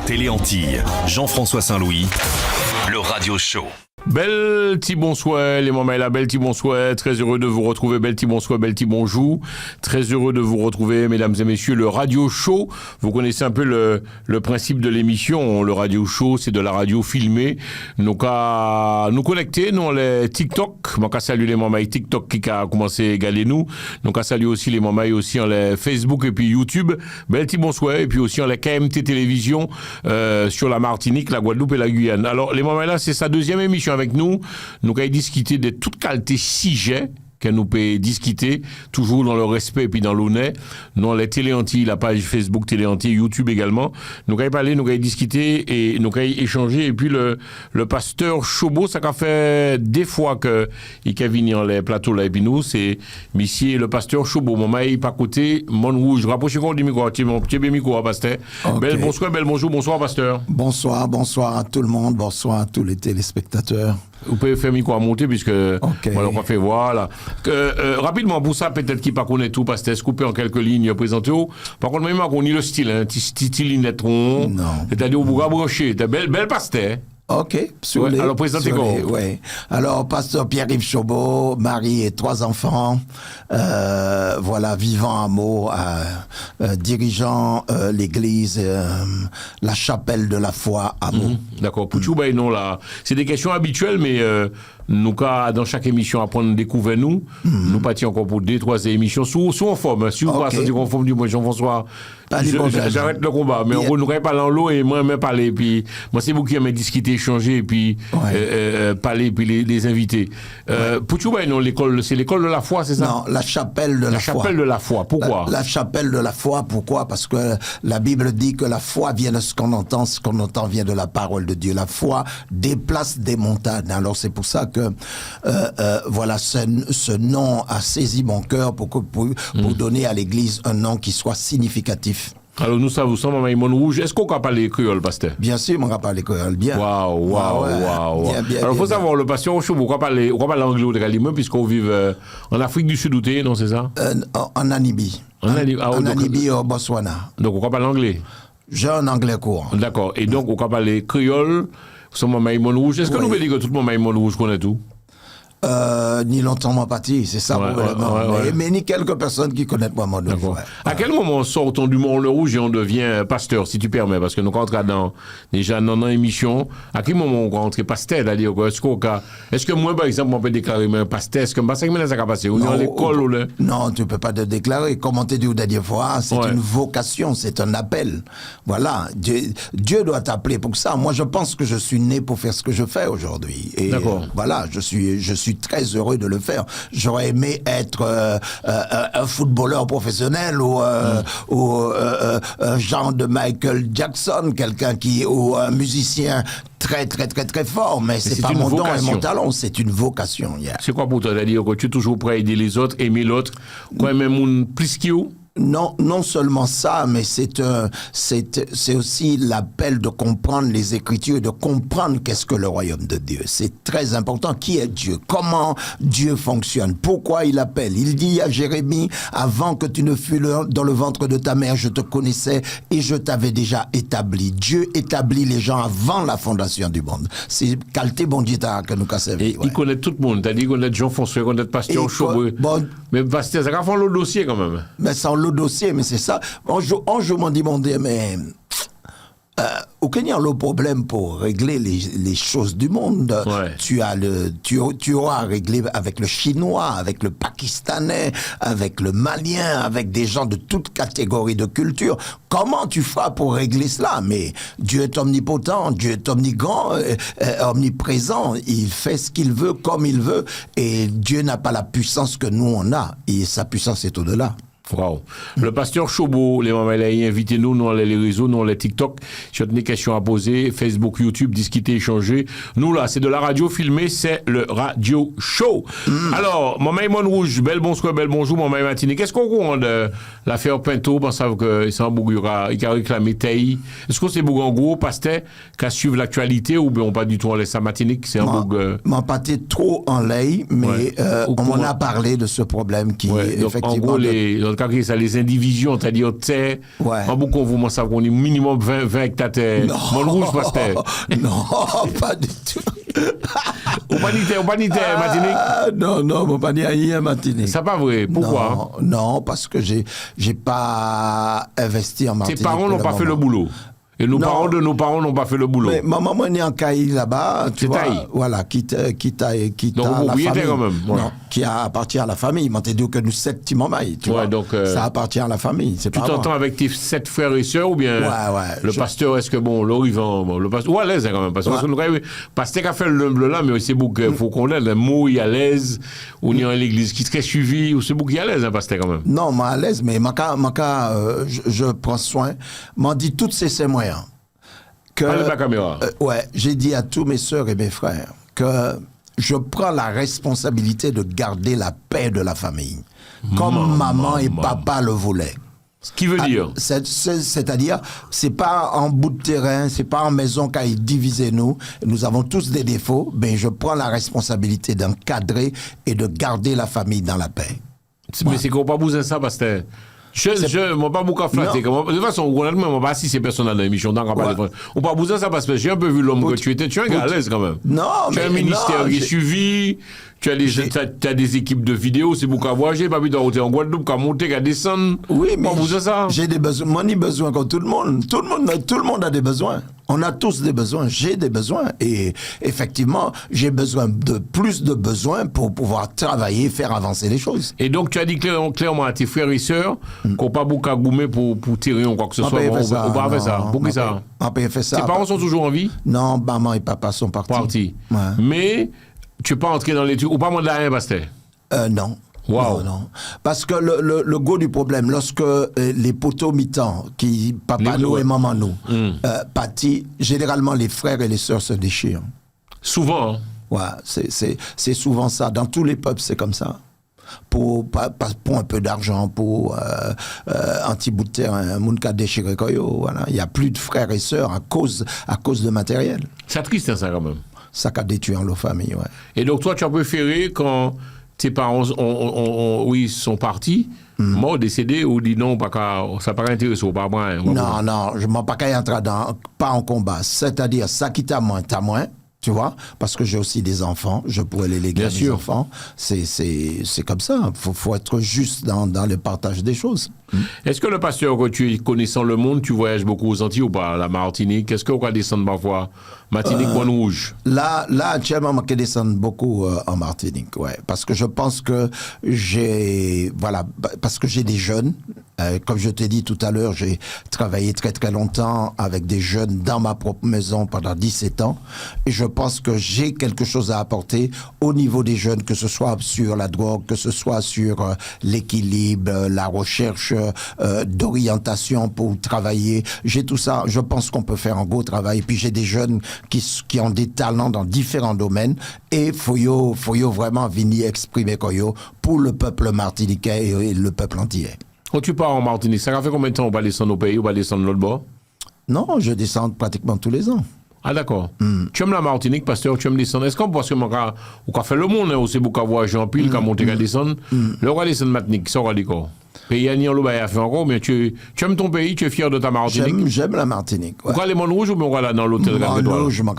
Télé-Antilles, Jean-François Saint-Louis, le Radio Show. Bel petit bonsoir, les mamans et la belle petit bonsoir, très heureux de vous retrouver, bel petit bonsoir, bel petit bonjour, très heureux de vous retrouver, mesdames et messieurs, le Radio Show. Vous connaissez un peu le principe de l'émission, le Radio Show, c'est de la radio filmée. Nous qu'à nous connecter, nous les TikTok, moi qu'à saluer les mamans et TikTok qui a commencé à égaler nous, nous qu'à saluer aussi les mamans et aussi en les Facebook et puis YouTube, bel petit bonsoir, et puis aussi en les KMT Télévision sur la Martinique, la Guadeloupe et la Guyane. Alors les mamans là, c'est sa deuxième émission avec nous. Nous allons discuter de toute qualité sujets que nous pouvons discuter, toujours dans le respect et puis dans l'honneur. Dans les Télé-Antilles, la page Facebook Télé-Antilles, YouTube également. Nous allons parler, nous allons discuter et nous allons échanger. Et puis le pasteur Chobo, ça a fait des fois qu'il a venu dans les plateaux là, et puis nous, c'est monsieur le pasteur Chobo. Mon maï, pas côté, mon rouge. Rapprochez-vous du micro, mon petit micro, pasteur. Okay. Bel bonsoir, bel bonjour, bonsoir, pasteur. Bonsoir à tout le monde, bonsoir à tous les téléspectateurs. Vous pouvez faire micro à monter puisque voilà, on va faire voilà. Rapidement pour ça peut-être qu'il pas connaît tout parce que c'est coupé en quelques lignes présenté. Par contre même on y le style hein, style netron. C'est-à-dire au bout branché, belle pasteur. OK. Alors, présentez quoi? Oui. Alors, pasteur Pierre-Yves Chobo, mari et 3 enfants, voilà, vivant amour, dirigeant l'église, la chapelle de la foi, amour. D'accord. Pour tout, non, là, c'est des questions habituelles, mais nous, dans chaque émission, apprendre à découvrir nous, nous partons encore pour 2-3 émissions, sous en forme. Si vous ne pas en forme du mois, Jean-François, j'arrête le combat. Mais en gros, nous allons parler en l'eau et moi, même parler. Puis, moi, c'est vous qui aimez discuter, échanger, et puis parler, puis les invités. Pour tout, non, l'école, c'est l'école de la foi, c'est ça? Non, la chapelle de la foi. La chapelle de la foi, pourquoi? La chapelle de la foi, pourquoi? Parce que la Bible dit que la foi vient de ce qu'on entend vient de la parole de Dieu. La foi déplace des montagnes. Alors, c'est pour ça que, voilà, ce nom a saisi mon cœur pour donner à l'église un nom qui soit significatif. Alors nous savons, Maman Imon Rouge, est-ce qu'on peut parler créole, pasteur? Bien sûr, on peut parler créole, bien. Waouh. Alors il faut savoir, le pasteur Ocho, on peut parler anglais ou de puisqu'on vit en Afrique du Sud, non, c'est ça? En Namibie. En Namibie, au Botswana. Donc on peut parler anglais? J'ai un anglais courant. D'accord, et donc on peut parler créole, Maman Imon Rouge. Est-ce que nous voulons dire que tout le monde Maman Imon Rouge connaît tout? Ni longtemps moi parti, c'est ça probablement. Mais ni quelques personnes qui connaissent moi mon nom. À quel moment sort-on du Mont le Rouge et on devient pasteur, si tu permets, parce que nous rentrons déjà dans l'émission. À quel moment on rentre pasteur, c'est-à-dire est-ce que moi par exemple on peut déclarer un pasteur, est-ce que ça va passer ou dans l'école ou le... Non, tu peux pas te déclarer. Comme on t'a dit la dernière fois, c'est une vocation, c'est un appel. Voilà, Dieu doit t'appeler pour ça. Moi, je pense que je suis né pour faire ce que je fais aujourd'hui. Et voilà, je suis très heureux de le faire. J'aurais aimé être un footballeur professionnel ou un genre de Michael Jackson, ou un musicien très fort, mais c'est pas mon don et mon talent, c'est une vocation. C'est quoi pour toi, c'est-à-dire que tu es toujours prêt à aider les autres, aimer l'autre, quand même plus qu'il Non seulement ça, mais c'est aussi l'appel de comprendre les Écritures, de comprendre qu'est-ce que le royaume de Dieu. C'est très important. Qui est Dieu? Comment Dieu fonctionne? Pourquoi il appelle? Il dit à Jérémie, avant que tu ne fûs dans le ventre de ta mère, je te connaissais et je t'avais déjà établi. Dieu établit les gens avant la fondation du monde. C'est qualité bon Dieu que nous cassons. Et il connaît tout le monde. T'as dit qu'on connaît Jean-François, qu'on connaît Pasteur Chobo. Mais Pasteur, ça va faire le dossier quand même. Mais sans le dossier, mais c'est ça. Un jour, m'en dit, mais au Kenya, le problème pour régler les choses du monde, tu auras à régler avec le Chinois, avec le Pakistanais, avec le Malien, avec des gens de toute catégorie de culture. Comment tu feras pour régler cela? Mais Dieu est omnipotent, Dieu est omnigrand, omniprésent. Il fait ce qu'il veut, comme il veut. Et Dieu n'a pas la puissance que nous, on a. Et sa puissance est au-delà. Wow. Le pasteur Chobo, les mamans, invitez-nous dans les réseaux, dans les TikTok. Si vous avez des questions à poser, Facebook, YouTube, discuter, échanger. Nous, là, c'est de la radio filmée, c'est le Radio Show. Alors, maman Imon Rouge, bel bonsoir, bel bonjour, maman Martinique. Qu'est-ce qu'on comprend de l'affaire Pinto? Pensez que c'est un Bougoura, il a réclamé Taï. Est-ce que c'est Bougon gros, pasteur, qui suivre l'actualité ou bien pas du tout en laisse à Martinique? C'est un Bougon. M'en pas trop en l'ail, mais on m'en a parlé de ce problème qui est effectivement. En gros, cas ça les indivisions, c'est-à-dire terre. Ouais. En beaucoup vous m'en savez qu'on est minimum 20 hectares terre. Mon rouge pasteur. Non, pas du tout. Ou pas ni terre, Martinique. Non, pas ni rien, Martinique. C'est pas vrai. Pourquoi? Non, parce que j'ai pas investi en Martinique. Tes parents n'ont pas fait le boulot. Et nos parents de nos parents n'ont pas fait le boulot. Mais ma maman est en Caï là-bas, tu vois. Taï. Voilà, qui Donc, à la famille. quand même. Ouais. Non, qui appartient à la famille. M'ont dit que nous 7 petits mamaïs, tu vois. Donc, ça appartient à la famille. C'est tu pas t'entends avec tes 7 frères et sœurs ou bien le pasteur, est-ce que le pasteur, ou à l'aise quand même, parce que le pasteur qui a fait le là, mais c'est beaucoup, faut qu'on ait le mot, il est à l'aise, ou il y a l'église qui serait suivi, ou c'est beaucoup qui est à l'aise, un pasteur quand même. Non, moi à l'aise, mais je prends soin, m'en dit toutes ces moyens. J'ai dit à tous mes sœurs et mes frères que je prends la responsabilité de garder la paix de la famille, comme maman et papa le voulaient. Ce qui veut dire c'est-à-dire, c'est pas en bout de terrain, c'est pas en maison qu'a divisé nous avons tous des défauts, mais je prends la responsabilité d'encadrer et de garder la famille dans la paix. Mais c'est qu'on pas besoin de ça, parce que je m'en pas beaucoup flatté. De toute façon, on pas si ces personnes dans l'émission, on pas besoin de ça parce que j'ai un peu vu l'homme que tu étais. Tu es un gars à l'aise quand même. Non, tu as un ministère qui est suivi, tu as des équipes de vidéos, c'est beaucoup à voyager, pas besoin de en Guadeloupe, qu'à monter, qu'à descendre. Oui, mais pas besoin de ça. J'ai des besoins, moi, j'ai besoin comme tout le monde. Tout le monde a des besoins. On a tous des besoins, j'ai des besoins. Et effectivement, j'ai besoin de plus de besoins pour pouvoir travailler, faire avancer les choses. Et donc, tu as dit clairement à tes frères et sœurs qu'on pas beaucoup à goumer pour tirer ou quoi que ce soit. On va faire ça. Pour qui ça? On peut faire ça. Tes parents sont toujours en vie? Non, maman et papa sont partis. Ouais. Mais tu n'es pas entré dans les trucs, ou pas moins de la rien, pasteur? Non. Wow. Non. Parce que le gros du problème, lorsque les poteaux mi-temps, qui papa nous et maman nous, pâtit, généralement les frères et les sœurs se déchirent. Souvent. Hein? Ouais, c'est souvent ça. Dans tous les peuples, c'est comme ça. Pour un peu d'argent, pour un petit bout de terrain, un monde qui a déchiré, voilà. Il n'y a plus de frères et sœurs à cause de matériel. C'est triste, ça, quand même. Ça a détruit la famille, ouais. Et donc, toi, tu as préféré quand tes parents sont partis, morts, décédés, ou dit non, ça n'a pas intéressé, pas moi. Non, je ne m'en pas qu'à entrer pas en combat. C'est-à-dire, ça qui t'a moins, tu vois, parce que j'ai aussi des enfants, je pourrais les léguer à mes enfants. C'est comme ça. Faut être juste dans le partage des choses. Est-ce que le pasteur, que tu es connaissant le monde, tu voyages beaucoup aux Antilles ou pas, la Martinique? Est-ce qu'on va descendre parfois Martinique, Moine-Rouge? Là, actuellement, je descends beaucoup en Martinique, ouais. Parce que je pense que parce que j'ai des jeunes. Comme je t'ai dit tout à l'heure, j'ai travaillé très très longtemps avec des jeunes dans ma propre maison pendant 17 ans. Et je pense que j'ai quelque chose à apporter au niveau des jeunes, que ce soit sur la drogue, que ce soit sur l'équilibre, la recherche d'orientation pour travailler. J'ai tout ça. Je pense qu'on peut faire un gros travail. Et puis j'ai des jeunes qui ont des talents dans différents domaines. Et faut vraiment venir exprimer pour le peuple martiniquais et le peuple entier. Quand tu pars en Martinique, ça fait combien de temps on va descendre au pays, on va descendre l'autre bord? Non, je descends pratiquement tous les ans. Ah d'accord. Tu aimes la Martinique, pasteur, tu aimes descendre. Est-ce qu'on pense que on fait le monde, aussi beaucoup à voyager en pile, quand monter à descendre? Le roi descendre Martinique, ça va dire quoi? Pays à Nian, a fait encore, mais tu aimes ton pays, tu es fier de ta Martinique? J'aime la Martinique. Ouais. On va aller Moine-Rouge ou on va aller dans l'hôtel Moine-Rouge, je vais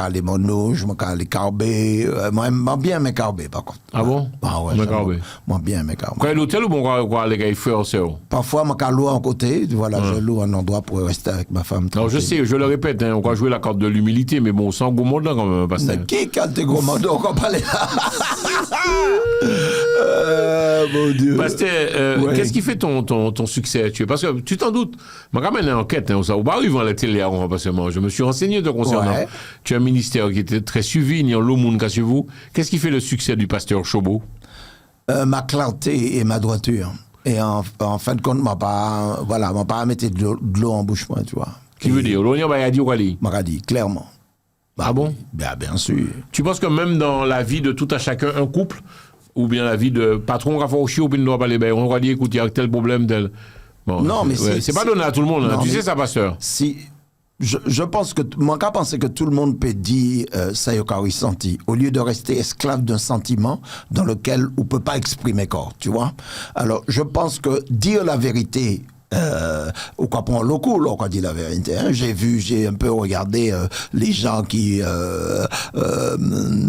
aller Moine-Rouge, je vais aller Carbet. Moi, j'aime bien mes Carbet, par contre. Ah bon? Ah ouais, moi bien mes Carbet. Quand il y a l'hôtel ou on va aller avec les frères et parfois, je loue en côté, voilà, je loue un endroit pour rester avec ma femme. Non, je sais, je le répète, on va jouer la carte de l'humilité, mais bon, sans gros monde là quand même, pasteur. Mais qui carte de gros monde, on va parler là? Mon Dieu. Pasteur, qu'est-ce qui fait ton succès? Parce que tu t'en doutes. Je ramène une enquête, ça va arriver à la télé, parce que je me suis renseigné de concernant. Ouais. Tu as un ministère qui était très suivi, il y a l'Aumône chez vous. Qu'est-ce qui fait le succès du pasteur Chobo? Ma clarté et ma droiture. Et en fin de compte, m'a pas mettre de l'eau en bouche, moi, tu vois. Qui veut dire? L'on a dit ou m'a dit, clairement. Ah bon? Bien sûr. Tu penses que même dans la vie de tout à chacun, un couple, ou bien la vie de patron, on va faire chier, ou bien on doit pas aller, on va dire, écoute, il y a tel problème, tel. Bon, non, mais c'est pas donné à tout le monde, non, tu sais ça, pasteur. Je pense que, mon cas pense que tout le monde peut dire ça y est ressenti, au lieu de rester esclave d'un sentiment dans lequel on peut pas exprimer corps, tu vois. Alors, je pense que dire la vérité, ou quoi prendre le coup, là, on dit la vérité. Hein. J'ai un peu regardé les gens qui,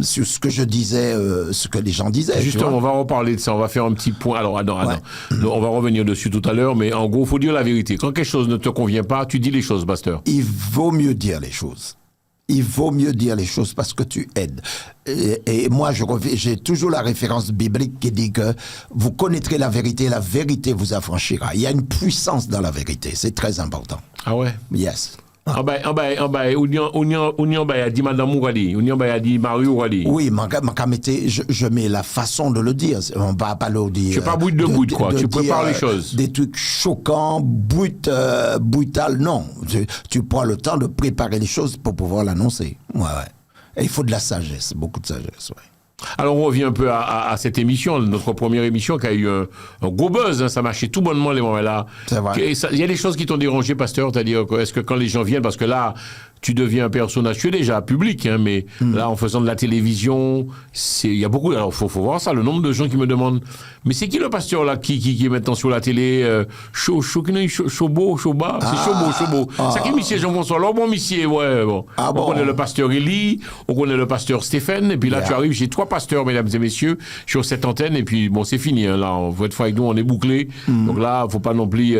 sur ce que je disais, ce que les gens disaient. Justement, on va reparler de ça, on va faire un petit point. Alors, attends. On va revenir dessus tout à l'heure, mais en gros, il faut dire la vérité. Quand quelque chose ne te convient pas, tu dis les choses, pasteur. Il vaut mieux dire les choses. Il vaut mieux dire les choses parce que tu aides. Et moi, j'ai toujours la référence biblique qui dit que vous connaîtrez la vérité vous affranchira. Il y a une puissance dans la vérité, c'est très important. Ah ouais? Yes. En bas, a dit Madame Ourali, on a dit Marie Ourali. Oui, je mets la façon de le dire. On va pas le dire. Tu n'es pas brut de brut, quoi. Tu prépares les choses. Des trucs choquants, brutal, non. Tu prends le temps de préparer les choses pour pouvoir l'annoncer. Ouais. Et il faut de la sagesse, beaucoup de sagesse, ouais. Alors on revient un peu à cette émission, notre première émission qui a eu un gros buzz, hein, ça marchait tout bonnement les moments là. C'est vrai. Il y a des choses qui t'ont dérangé, pasteur, c'est-à-dire est-ce que quand les gens viennent, parce que là tu deviens un personnage, tu es déjà public, hein, mais là en faisant de la télévision, il y a beaucoup, alors faut voir ça, le nombre de gens qui me demandent, mais c'est qui le pasteur là qui est maintenant sur la télé, Chobo, c'est Chobo. C'est qui monsieur Jean-François, alors bon monsieur, ouais, bon. On connaît le pasteur Élie, on connaît le pasteur Stéphane, et puis là tu arrives, j'ai 3 pasteurs, mesdames et messieurs, sur cette antenne, et puis bon, c'est fini, hein, là, on veut être avec nous, on est bouclé, donc là, faut pas non plus,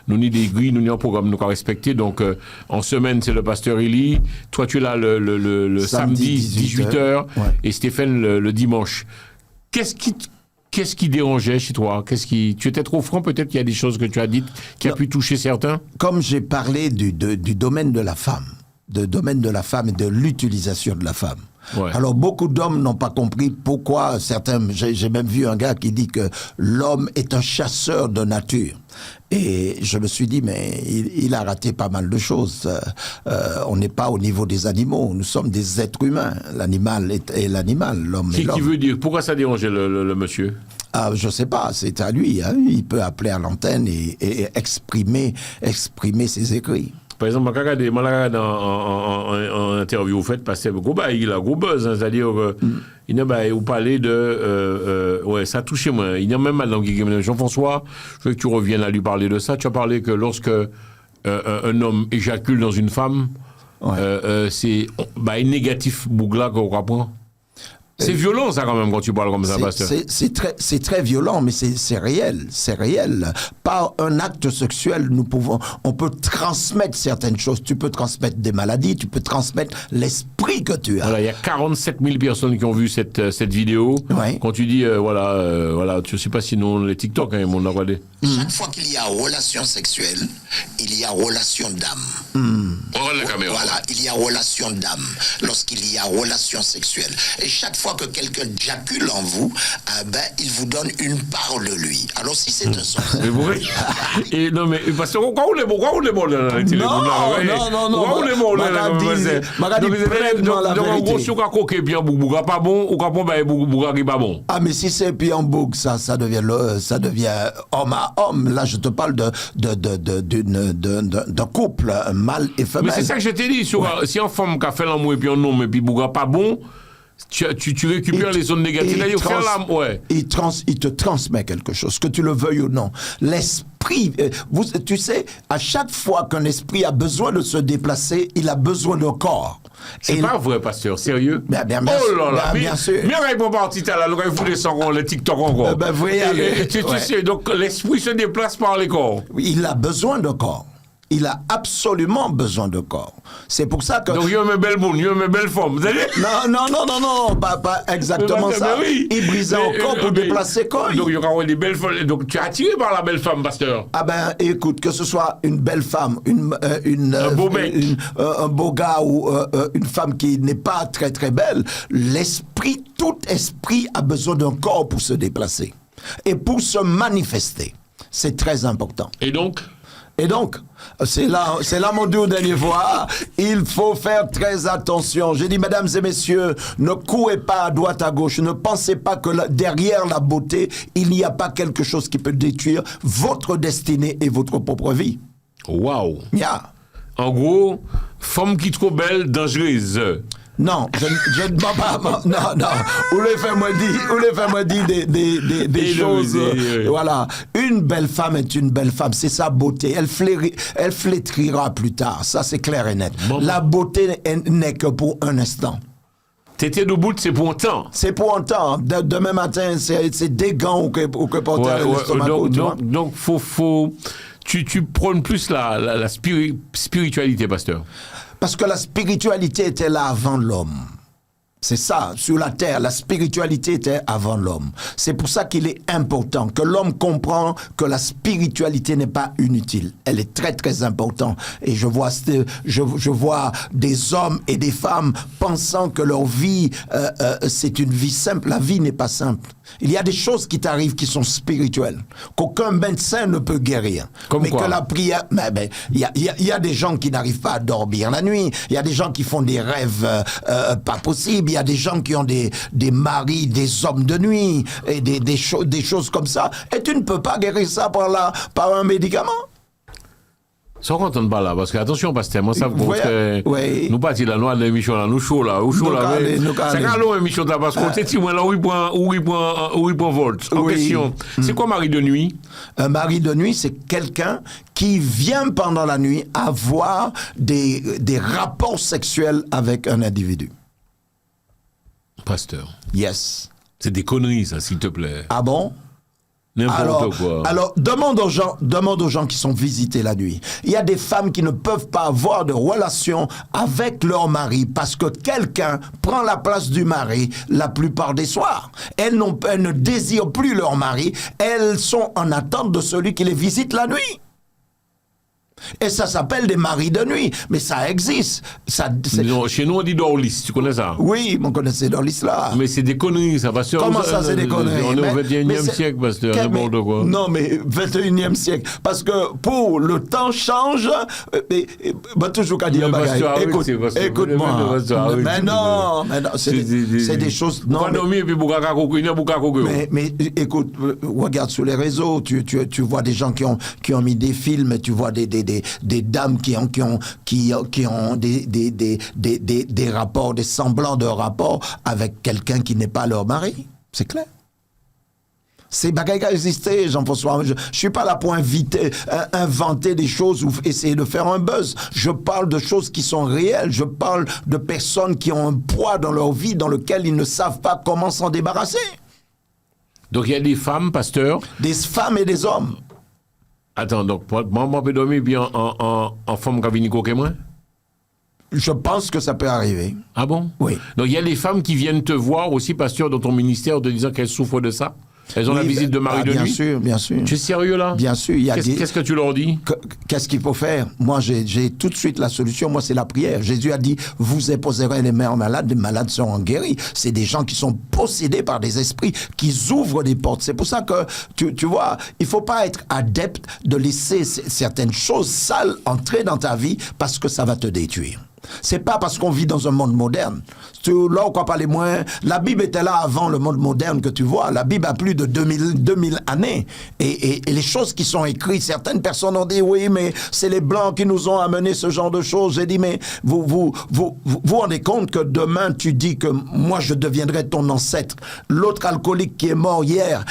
nous ni des grilles, nous ni un programme, nous qu'à respecter, donc en semaine, c'est le pasteur Élie, toi tu es là le samedi 18h, ouais. Et Stéphane le dimanche. Qu'est-ce qui dérangeait chez toi? Tu étais trop franc, peut-être qu'il y a des choses que tu as dites qui a pu toucher certains? Comme j'ai parlé du domaine de la femme, et de l'utilisation de la femme. Ouais. Alors beaucoup d'hommes n'ont pas compris pourquoi certains, j'ai même vu un gars qui dit que l'homme est un chasseur de nature. Et je me suis dit, mais il a raté pas mal de choses. On n'est pas au niveau des animaux, nous sommes des êtres humains. L'animal est l'animal, l'homme est l'homme. Qui veut dire, pourquoi ça dérangeait le monsieur? Je sais pas, c'est à lui. Hein. Il peut appeler à l'antenne et exprimer ses écrits. Par exemple, en interview vous faites passer il a gros buzz, hein, c'est-à-dire vous parlez de ouais, ça a touché moi. Il y a même maintenant Jean-François, je veux que tu reviennes à lui parler de ça. Tu as parlé que lorsque un homme éjacule dans une femme, ouais. C'est un négatif bougla qu'on reprend. C'est violent ça quand même quand tu parles comme ça, pasteur. C'est très violent, mais c'est réel, Par un acte sexuel, on peut transmettre certaines choses. Tu peux transmettre des maladies, tu peux transmettre l'esprit que tu as. Voilà, il y a 47 000 personnes qui ont vu cette vidéo. Ouais. Quand tu dis voilà, je sais pas si nous les TikTok, hein, on a regardé. Chaque fois qu'il y a relation sexuelle, il y a relation d'âme. Regarde la caméra. Voilà, il y a relation d'âme lorsqu'il y a relation sexuelle. Et chaque fois que quelqu'un jacule en vous, il vous donne une part de lui. Alors si c'est un sens. Et non mais parce que pourquoi on est bon là la télé? Non. Pourquoi on est bon là? Donc en gros si on a coqué bien bouga pas bon, ou quand bouga qui pas bon. Ah mais si c'est puis en bouc ça devient homme à homme. Là je te parle d'un couple mâle et femelle. Mais c'est ça que je t'ai dit, si en femme qui a fait l'amour et puis un homme et puis bouga pas bon, tu récupères les zones négatives. Il te transmet quelque chose, que tu le veuilles ou non. L'esprit, tu sais, à chaque fois qu'un esprit a besoin de se déplacer, il a besoin d'un corps. C'est pas vrai, pasteur, sérieux? Bien sûr. Bien répond parti là, il faut descendre les TikTok encore. Tu sais, donc l'esprit se déplace par les corps. Il a besoin d'un corps. Il a absolument besoin de corps. C'est pour ça que... Donc, il y a une belle boune, il y a une belle forme, vous savez? Non, pas exactement ça. Oui. Il brisait encore pour déplacer corps. Donc, il y aura des belles femmes. Donc, tu es attiré par la belle femme, pasteur? Ah écoute, que ce soit une belle femme, un beau mec, un beau gars ou une femme qui n'est pas très très belle, tout esprit a besoin d'un corps pour se déplacer et pour se manifester. C'est très important. Et donc, c'est là mon Dieu, dernier fois, il faut faire très attention. J'ai dit, mesdames et messieurs, ne courez pas à droite à gauche, ne pensez pas que derrière la beauté, il n'y a pas quelque chose qui peut détruire votre destinée et votre propre vie. Waouh! Yeah. En gros, femme qui trop belle, dangereuse. Non, je ne mens pas. Non. Ou les faire dire des choses. Voilà. Une belle femme est une belle femme. C'est sa beauté. Elle flétrira plus tard. Ça, c'est clair et net. Bon. La beauté n'est que pour un instant. T'étais debout, c'est pour un temps. C'est pour un temps. Demain matin, c'est des gants ou que porter l'estomac. Donc, tu prônes plus la spiritualité, pasteur. Parce que la spiritualité était là avant l'homme. C'est ça, sur la terre, la spiritualité était avant l'homme. C'est pour ça qu'il est important que l'homme comprenne que la spiritualité n'est pas inutile. Elle est très très importante. Et je vois des hommes et des femmes pensant que leur vie, c'est une vie simple. La vie n'est pas simple. Il y a des choses qui t'arrivent qui sont spirituelles, qu'aucun médecin ne peut guérir. Comme mais quoi? Que la prière... Il y a des gens qui n'arrivent pas à dormir la nuit. Il y a des gens qui font des rêves pas possibles. Il y a des gens qui ont des maris, des hommes de nuit, et des choses comme ça. Et tu ne peux pas guérir ça par un médicament. Sans entendre pas là, parce que attention, pasteur, moi ça que oui. Nous partis là, nous à l'émission là, nous chaud là, c'est quand l'on émission là, parce qu'on sait moi là où il prend Volt. En question, c'est quoi mari de nuit? Un mari de nuit, c'est quelqu'un qui vient pendant la nuit avoir des rapports sexuels avec un individu. Pasteur. Yes. C'est des conneries ça, s'il te plaît. Ah bon? N'importe quoi. Alors, demande aux gens qui sont visités la nuit. Il y a des femmes qui ne peuvent pas avoir de relation avec leur mari parce que quelqu'un prend la place du mari la plupart des soirs. Elles ne désirent plus leur mari. Elles sont en attente de celui qui les visite la nuit. Et ça s'appelle des maris de nuit. Mais ça existe. Non, chez nous, on dit Dorlis. Tu connais ça? Oui, on connaissait Dorlis là. Mais c'est des conneries, ça va sur. Comment ça, c'est des conneries? On est au 21e siècle, pasteur. N'importe quoi. Non, mais 21e siècle. Parce que pour le temps change, toujours qu'à dire bagaille. Écoute-moi. Mais non, c'est des choses. Non, mais écoute, regarde sur les réseaux, tu vois des gens qui ont mis des films, tu vois des dames qui ont des rapports, des semblants de rapports avec quelqu'un qui n'est pas leur mari. C'est clair. C'est bagaille qui a existé, Jean-François. Je suis pas là pour inventer des choses ou essayer de faire un buzz. Je parle de choses qui sont réelles. Je parle de personnes qui ont un poids dans leur vie dans lequel ils ne savent pas comment s'en débarrasser. Donc il y a des femmes, pasteur? Des femmes et des hommes. Attends, donc, moi, peut dormir bien en femme cabinico que moi? Je pense que ça peut arriver. Ah bon? Oui. Donc, il y a des femmes qui viennent te voir aussi, pasteur, dans ton ministère, te disant qu'elles souffrent de ça? Elles ont la visite de mari de nuit? Bien sûr. Tu es sérieux, là? Bien sûr. Qu'est-ce que tu leur dis? Qu'est-ce qu'il faut faire? Moi, j'ai tout de suite la solution. Moi, c'est la prière. Jésus a dit, vous imposerez les mains aux malades, les malades seront guéris. C'est des gens qui sont possédés par des esprits, qui ouvrent des portes. C'est pour ça que, tu vois, il faut pas être adepte de laisser certaines choses sales entrer dans ta vie parce que ça va te détruire. C'est pas parce qu'on vit dans un monde moderne. Là, on croit pas les moins. La Bible était là avant le monde moderne que tu vois. La Bible a plus de 2000 années. Et les choses qui sont écrites, certaines personnes ont dit, oui, mais c'est les Blancs qui nous ont amené ce genre de choses. J'ai dit, mais vous rendez compte que demain, tu dis que moi, je deviendrai ton ancêtre. L'autre alcoolique qui est mort hier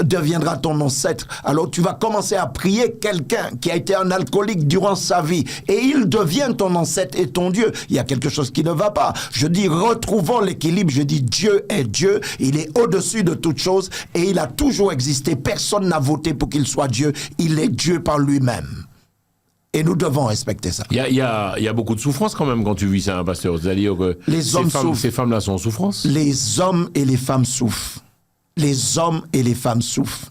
deviendra ton ancêtre. Alors, tu vas commencer à prier quelqu'un qui a été un alcoolique durant sa vie. Et il devient ton ancêtre et ton Dieu. Il y a quelque chose qui ne va pas. Je dis, retrouvons l'équilibre. Je dis, Dieu est Dieu. Il est au-dessus de toute chose et il a toujours existé. Personne n'a voté pour qu'il soit Dieu. Il est Dieu par lui-même. Et nous devons respecter ça. Il y a beaucoup de souffrance quand même quand tu vis ça, hein, pasteur. C'est-à-dire que ces femmes-là sont en souffrance. Les hommes et les femmes souffrent. Les hommes et les femmes souffrent.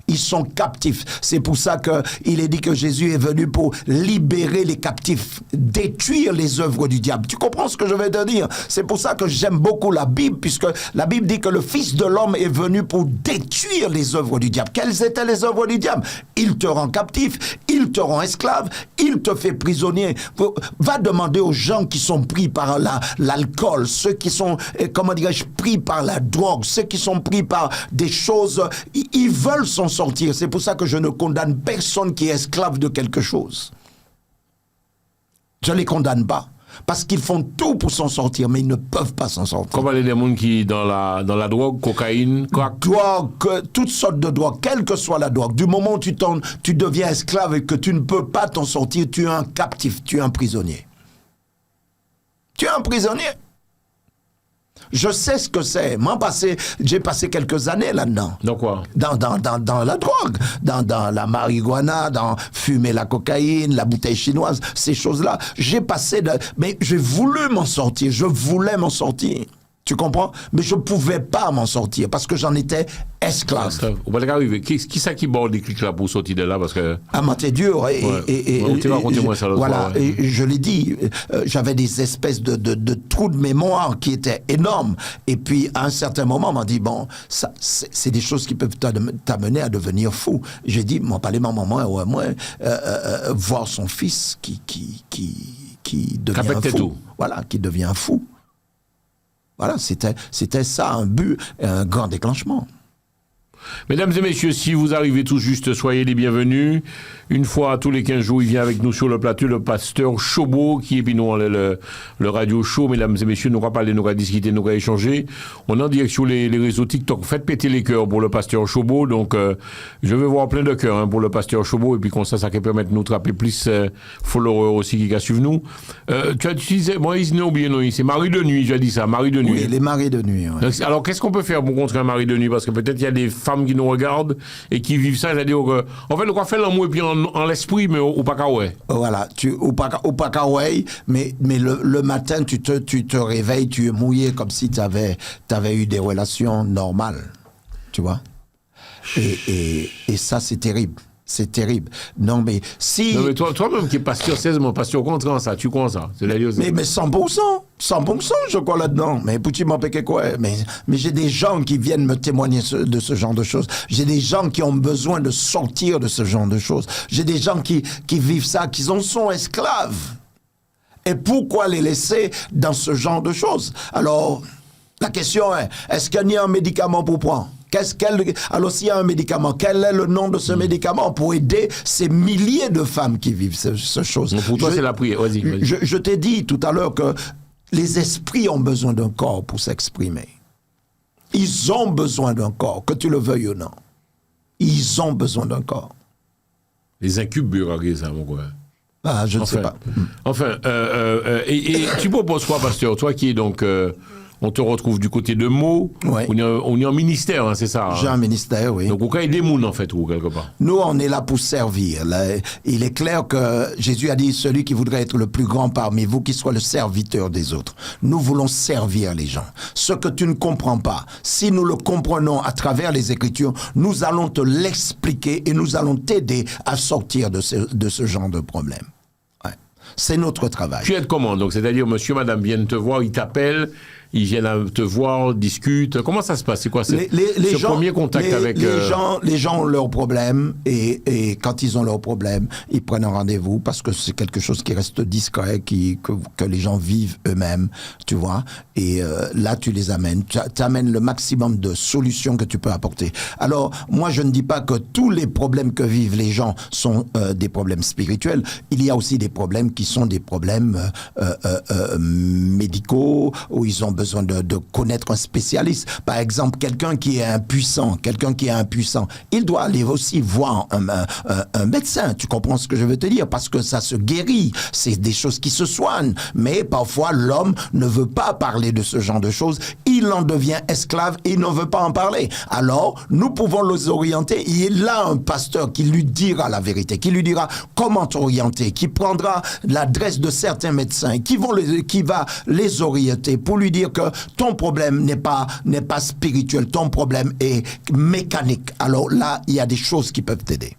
Ils sont captifs. C'est pour ça qu'il est dit que Jésus est venu pour libérer les captifs, détruire les œuvres du diable. Tu comprends ce que je vais te dire? C'est pour ça que j'aime beaucoup la Bible, puisque la Bible dit que le Fils de l'homme est venu pour détruire les œuvres du diable. Quelles étaient les œuvres du diable? Il te rend captif, il te rend esclave, il te fait prisonnier. Va demander aux gens qui sont pris par l'alcool, ceux qui sont, pris par la drogue, ceux qui sont pris par des choses, ils veulent s'en sortir. C'est pour ça que je ne condamne personne qui est esclave de quelque chose. Je ne les condamne pas. Parce qu'ils font tout pour s'en sortir, mais ils ne peuvent pas s'en sortir. Comment les démons qui dans la drogue, cocaïne, crack? Drogue, toutes sortes de drogues, quelle que soit la drogue. Du moment où tu deviens esclave et que tu ne peux pas t'en sortir, tu es un captif, tu es un prisonnier. Tu es un prisonnier. Je sais ce que c'est. Moi, j'ai passé quelques années là-dedans. Dans quoi? Dans la drogue, dans la marijuana, dans fumer la cocaïne, la bouteille chinoise, ces choses-là. Mais j'ai voulu m'en sortir. Je voulais m'en sortir. Tu comprends? Mais je ne pouvais pas m'en sortir parce que j'en étais esclave. On va arriver. Qui ça qui borde les clics là pour sortir de là? Parce que... Ah, moi, t'es dur. Racontez-moi ça l'autre voilà, fois. Ouais. et je l'ai dit, j'avais des espèces de trous de mémoire qui étaient énormes. Et puis, à un certain moment, on m'a dit, bon, ça, c'est des choses qui peuvent t'amener à devenir fou. J'ai dit, m'en parler ma maman, voir son fils qui devient fou. Tout. Voilà, qui devient fou. Voilà, c'était ça un but, un grand déclenchement. Mesdames et messieurs, si vous arrivez tout juste, soyez les bienvenus. Une fois tous les 15 jours, il vient avec nous sur le plateau le pasteur Chobo, qui est puis nous le radio show. Mesdames et messieurs, nous va parler, nous va discuter, nous va échanger. On est en direct sur les réseaux TikTok. Faites péter les cœurs pour le pasteur Chobo. Donc, je vais voir plein de cœurs pour le pasteur Chobo. Et puis, comme ça peut permettre de nous trapper plus followers aussi qui suivent nous. Tu as utilisé, Moïse, non, oublié, non, c'est Marie de nuit, j'ai dit ça, Marie de nuit. Oui, les maris de nuit. Ouais. Donc, alors, qu'est-ce qu'on peut faire pour contrer un mari de nuit? Parce que peut-être il y a des femmes qui nous regardent et qui vivent ça. C'est-à-dire que, en fait, on va faire l'amour et puis en l'esprit, mais au pacaway. Voilà, au pacaway, mais le matin, tu te réveilles, tu es mouillé comme si tu avais eu des relations normales. Tu vois? Et ça, c'est terrible. C'est terrible. Non, mais si... Non, mais toi-même qui es pasteur 16, mon pasteur contre ça, tu crois ça? Mais 100%, je crois là-dedans. Mais pour tu m'en payer quoi? Mais j'ai des gens qui viennent me témoigner de ce genre de choses. J'ai des gens qui ont besoin de sortir de ce genre de choses. J'ai des gens qui vivent ça, qui en sont esclaves. Et pourquoi les laisser dans ce genre de choses? Alors, la question est, est-ce qu'il y a un médicament pour prendre? Alors, s'il y a un médicament, quel est le nom de ce médicament pour aider ces milliers de femmes qui vivent ce chose? Pour toi, c'est la prière. Vas-y. Je t'ai dit tout à l'heure que les esprits ont besoin d'un corps pour s'exprimer. Ils ont besoin d'un corps, que tu le veuilles ou non. Ils ont besoin d'un corps. Les incubes buralisés, ça, mon gars. Ah, je ne sais pas. Enfin, et tu proposes quoi, pasteur? Toi qui es donc... on te retrouve du côté de Meaux. Ouais. On est en ministère, hein, c'est ça? J'ai un ministère, oui. Donc, au cas des mounes, en fait, ou quelque part. Nous, on est là pour servir. Il est clair que Jésus a dit, celui qui voudrait être le plus grand parmi vous, qui soit le serviteur des autres. Nous voulons servir les gens. Ce que tu ne comprends pas, si nous le comprenons à travers les Écritures, nous allons te l'expliquer et nous allons t'aider à sortir de ce genre de problème. Ouais. C'est notre travail. Tu aides comment? Donc, c'est-à-dire, monsieur, madame viennent te voir, ils t'appellent, ils viennent te voir, discutent. Comment ça se passe? C'est quoi ce premier contact avec... Les gens ont leurs problèmes et quand ils ont leurs problèmes, ils prennent un rendez-vous parce que c'est quelque chose qui reste discret, que les gens vivent eux-mêmes, tu vois. Et là, tu les amènes. Tu amènes le maximum de solutions que tu peux apporter. Alors, moi, je ne dis pas que tous les problèmes que vivent les gens sont des problèmes spirituels. Il y a aussi des problèmes qui sont des problèmes médicaux, où ils ont besoin de connaître un spécialiste. Par exemple, quelqu'un qui est impuissant, il doit aller aussi voir un médecin. Tu comprends ce que je veux te dire? Parce que ça se guérit. C'est des choses qui se soignent. Mais parfois, l'homme ne veut pas parler de ce genre de choses. Il en devient esclave et il ne veut pas en parler. Alors, nous pouvons les orienter. Il y a un pasteur qui lui dira la vérité, qui lui dira comment t'orienter, qui prendra l'adresse de certains médecins, qui va les orienter pour lui dire que ton problème n'est pas spirituel, ton problème est mécanique. Alors là, il y a des choses qui peuvent t'aider.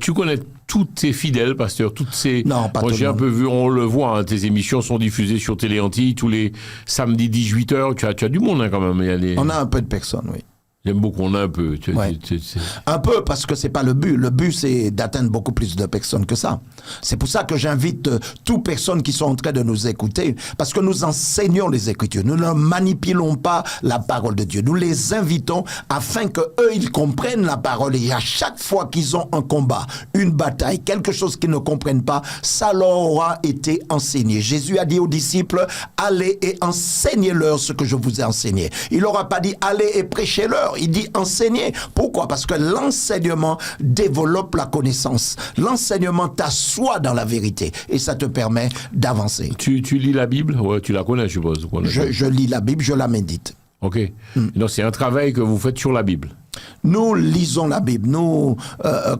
Tu connais tous tes fidèles, pasteur, toutes ces... Non, pas Moi, tout j'ai le un monde. peu vu, on le voit, hein, tes émissions sont diffusées sur Télé Antilles tous les samedis 18h. Tu as du monde, hein, quand même. On a un peu de personnes, oui. J'aime beaucoup, on a un peu. Un peu, parce que c'est pas le but. Le but, c'est d'atteindre beaucoup plus de personnes que ça. C'est pour ça que j'invite toutes personnes qui sont en train de nous écouter, parce que nous enseignons les Écritures. Nous ne manipulons pas la parole de Dieu. Nous les invitons afin que eux ils comprennent la parole. Et à chaque fois qu'ils ont un combat, une bataille, quelque chose qu'ils ne comprennent pas, ça leur aura été enseigné. Jésus a dit aux disciples, allez et enseignez-leur ce que je vous ai enseigné. Il leur a pas dit, allez et prêchez-leur. Il dit enseigner. Pourquoi? Parce que l'enseignement développe la connaissance. L'enseignement t'assoit dans la vérité et ça te permet d'avancer. Tu lis la Bible? Ouais, tu la connais, je suppose. Je lis la Bible, je la médite. Ok. Donc c'est un travail que vous faites sur la Bible. Nous lisons la Bible, nous,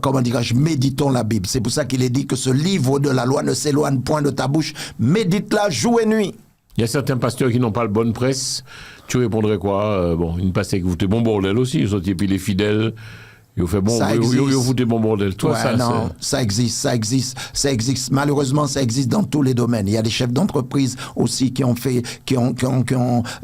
comment dirais-je, méditons la Bible. C'est pour ça qu'il est dit que ce livre de la loi ne s'éloigne point de ta bouche. Médite-la jour et nuit. Il y a certains pasteurs qui n'ont pas le bonne presse. Tu répondrais quoi? Une pasteur qui vous fait bon bordel aussi, et puis les fidèles, ils vous fait bon, ils vous bon bordel. Toi, ouais, ça existe. Malheureusement, ça existe dans tous les domaines. Il y a des chefs d'entreprise aussi qui ont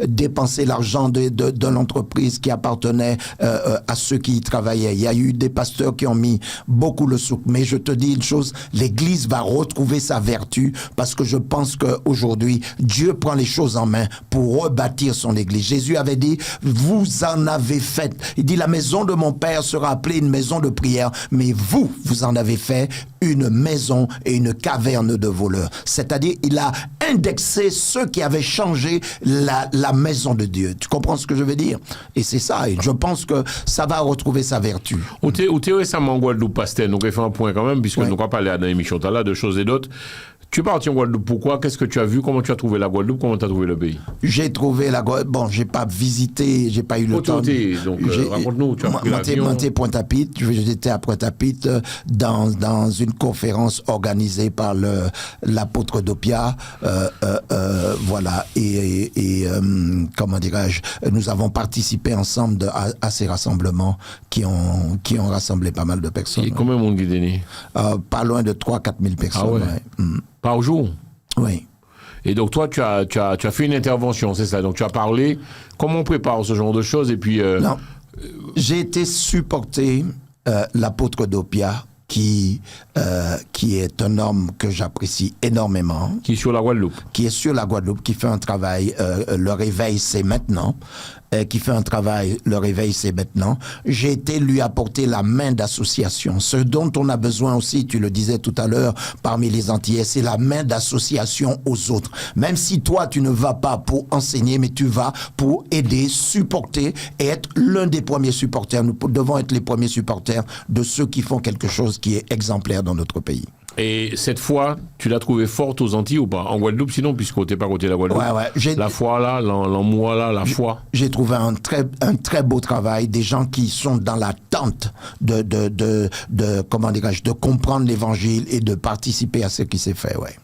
dépensé l'argent de l'entreprise qui appartenait à ceux qui y travaillaient. Il y a eu des pasteurs qui ont mis beaucoup le souk. Mais je te dis une chose, l'Église va retrouver sa vertu parce que je pense qu'aujourd'hui, Dieu prend les choses en main pour rebâtir son Église. Jésus avait dit, vous en avez fait. Il dit, la maison de mon Père sera appelée une maison de prière, mais vous en avez fait une maison et une caverne de voleurs. C'est-à-dire, il a indexé ceux qui avaient changé la maison de Dieu. Tu comprends ce que je veux dire? Et c'est ça, et je pense que ça va retrouver sa vertu. Où t'es récemment en Guadeloupe, pasteur, nous avons fait un point quand même, puisque nous avons parlé dans l'émission là de choses et d'autres. Tu es parti en Guadeloupe, pourquoi? Qu'est-ce que tu as vu? Comment tu as trouvé la Guadeloupe? Comment tu as trouvé le pays? J'ai trouvé la Guadeloupe. Bon, j'ai pas visité, j'ai pas eu le temps. Donc, raconte-nous, tu as pris l'avion. Monté Pointe-à-Pitre. J'étais à Pointe-à-Pitre dans une conférence organisée par l'apôtre Dopia. Voilà. Et comment dirais-je? Nous avons participé ensemble à ces rassemblements qui ont rassemblé pas mal de personnes. Et combien de monde qui est né? Pas loin de 3-4 000 personnes. Ah ouais. Par jour? Oui. Et donc toi, tu as fait une intervention, c'est ça? Donc tu as parlé. Comment on prépare ce genre de choses? Et puis non. J'ai été supporter l'apôtre Dopia, qui est un homme que j'apprécie énormément. Qui est sur la Guadeloupe. Qui est sur la Guadeloupe, qui fait un travail, le réveil c'est maintenant. Qui fait un travail, le réveil c'est maintenant. J'ai été lui apporter la main d'association. Ce dont on a besoin aussi, tu le disais tout à l'heure, parmi les Antillais, c'est la main d'association aux autres. Même si toi tu ne vas pas pour enseigner, mais tu vas pour aider, supporter et être l'un des premiers supporters. Nous devons être les premiers supporters de ceux qui font quelque chose qui est exemplaire dans notre pays. Et cette foi, tu l'as trouvée forte aux Antilles ou pas? En Guadeloupe, sinon, puisqu'on t'es pas côté de la Guadeloupe. Ouais. La foi là, l'emoi là, la foi. J'ai trouvé un très beau travail, des gens qui sont dans l'attente de comment dirais-je, de comprendre l'évangile et de participer à ce qui s'est fait, ouais.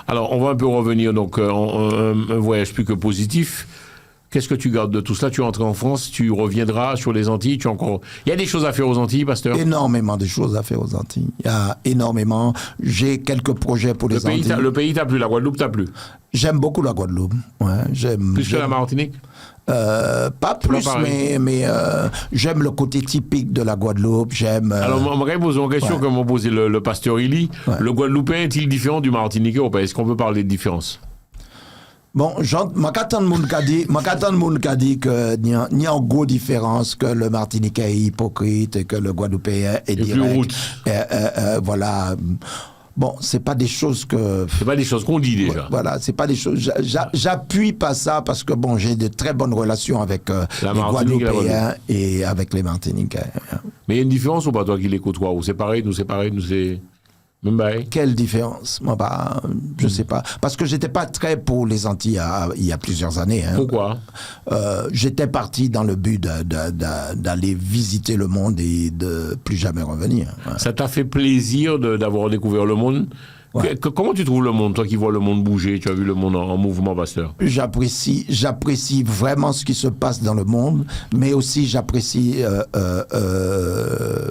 Alors, on va un peu revenir, donc, un voyage plus que positif. Qu'est-ce que tu gardes de tout cela? Tu es entré en France, tu reviendras sur les Antilles, Il y a des choses à faire aux Antilles, pasteur? Énormément de choses à faire aux Antilles. Il y a énormément. J'ai quelques projets pour les Antilles. Le pays t'a plu, la Guadeloupe t'a plu? J'aime beaucoup la Guadeloupe. Ouais, plus que la Martinique? Pas plus, mais j'aime le côté typique de la Guadeloupe. Alors, on va poser une question que m'a posé le pasteur Illy. Ouais. Le Guadeloupéen est-il différent du Martiniquais ou pas? Est-ce qu'on peut parler de différence? Bon, Makatan Moun ka dit que n'y a une grosse différence, que le Martiniquais est hypocrite et que le Guadeloupéen est direct. Voilà. Bon, c'est pas des choses que... C'est pas des choses qu'on dit déjà. Voilà, c'est pas des choses... J'appuie pas ça parce que bon, j'ai de très bonnes relations avec les Guadeloupéens et avec les Martiniquais. Mais il y a une différence ou pas, toi qui les côtoies? Ou c'est pareil, nous c'est... Même bail. Quelle différence? Moi, je sais pas. Parce que j'étais pas très pour les Antilles il y a plusieurs années. Hein. Pourquoi? J'étais parti dans le but d'aller visiter le monde et de plus jamais revenir. Ouais. Ça t'a fait plaisir d'avoir découvert le monde? Ouais. Comment tu trouves le monde, toi qui vois le monde bouger? Tu as vu le monde en mouvement, pasteur? J'apprécie vraiment ce qui se passe dans le monde, mais aussi j'apprécie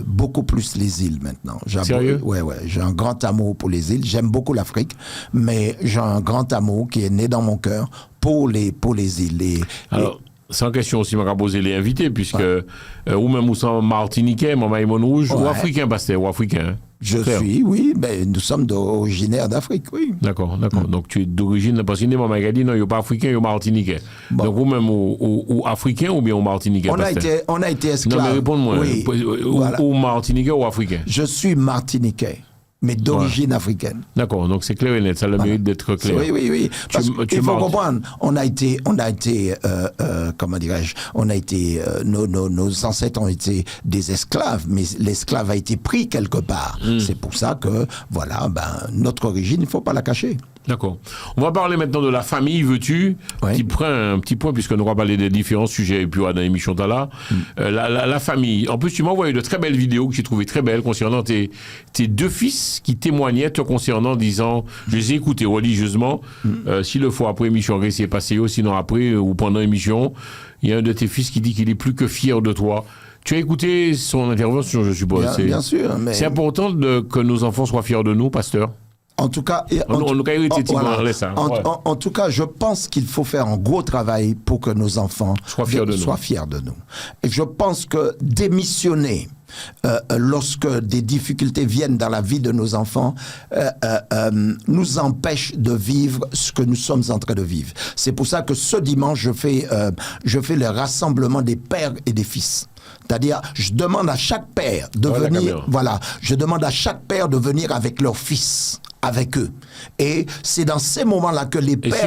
beaucoup plus les îles maintenant. Sérieux? Ouais, j'ai un grand amour pour les îles. J'aime beaucoup l'Afrique, mais j'ai un grand amour qui est né dans mon cœur pour les îles. Sans question aussi, m'a posé les invités, puisque ou même ou sans Martiniquais, maman Imon Rouge, ou Africain, pasteur, ou Africain. Hein? Je suis, oui, ben, nous sommes originaires d'Afrique, oui. D'accord. Donc tu es d'origine, parce que maman a dit non, il n'y a pas Africain, il y a Martiniquais. Bon. Donc ou même ou Africain ou bien ou Martiniquais. On a été esclaves. Non, mais réponds-moi, oui, ou Martiniquais ou Africain. Je suis Martiniquais, mais d'origine africaine. D'accord, donc c'est clair et net, ça a le mérite d'être clair. Oui. Parce il faut comprendre, comment dirais-je, nos ancêtres ont été des esclaves, mais l'esclave a été pris quelque part. C'est pour ça que, voilà, notre origine, il ne faut pas la cacher. D'accord. On va parler maintenant de la famille, veux-tu? Qui prend un petit point, puisque nous allons parler des différents sujets, et puis dans l'émission là. La famille. En plus, tu m'as envoyé de très belles vidéos que j'ai trouvées très belles concernant tes deux fils qui témoignaient te concernant, disant, je les ai écoutés religieusement, s'il le faut après émission, c'est passé, sinon après ou pendant l'émission, il y a un de tes fils qui dit qu'il est plus que fier de toi. Tu as écouté son intervention, je suppose. Bien sûr. Mais... C'est important que nos enfants soient fiers de nous, pasteur. En tout cas, en tout cas, je pense qu'il faut faire un gros travail pour que nos enfants soient fiers de nous. Et je pense que démissionner lorsque des difficultés viennent dans la vie de nos enfants nous empêche de vivre ce que nous sommes en train de vivre. C'est pour ça que ce dimanche, je fais le rassemblement des pères et des fils. C'est-à-dire, je demande à chaque père de venir, je demande à chaque père de venir avec leur fils, avec eux. Et c'est dans ces moments-là que les pères... Et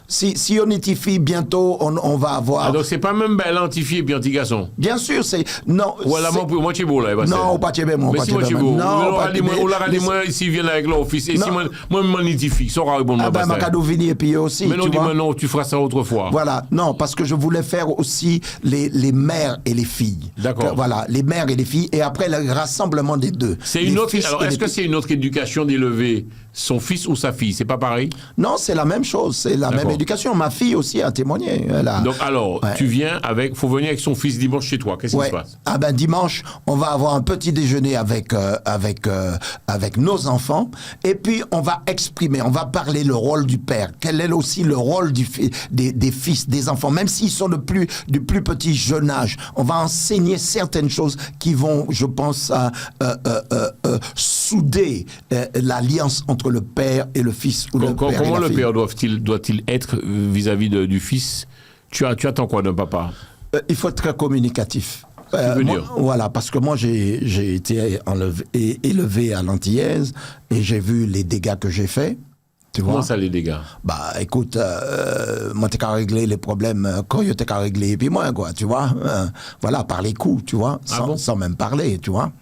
si si on étifie, bientôt, on va avoir... Ah, donc c'est pas même l'antifié et puis anti-garçon? Bien sûr, c'est... Non, voilà, moi, tu es beau, là. Non, pas tu es beau. Mais si moi, tu es beau. On l'a dit, moi, s'ils viennent avec leur fils, et si moi, je m'identifie, ça aura bon. Ah ben, ma cadeau vini et puis aussi, mais non, dis-moi non, tu feras ça autrefois. Voilà, non, parce que je voulais faire aussi les mères et les filles. D'accord. Voilà, les mères et les filles, et après le rassemblement des deux. C'est une autre... Alors, est-ce que c'est une autre éducation d'élever son fils ou sa fille? C'est pas pareil? Non, c'est la même chose, c'est la même éducation. Ma fille aussi a témoigné. Donc alors, tu viens avec... faut venir avec son fils dimanche chez toi. Qu'est-ce qui se passe? Ah ben dimanche, on va avoir un petit déjeuner avec nos enfants, et puis on va exprimer, on va parler le rôle du père. Quel est aussi le rôle des fils, des enfants, même s'ils sont du plus petit jeune âge. On va enseigner certaines choses qui vont, je pense, souder l'alliance entre le père et le fils. Ou comment le père doit-il être vis-à-vis du fils? Tu attends quoi d'un papa? Il faut être très communicatif. Voilà, parce que moi j'ai été élevé à l'Antillaise et j'ai vu les dégâts que j'ai faits. Comment ça, les dégâts? Bah, écoute, moi, t'es qu'à régler les problèmes quand t'es qu'à régler, et puis moi, quoi, tu vois. Voilà, par les coups, tu vois, sans même parler, tu vois.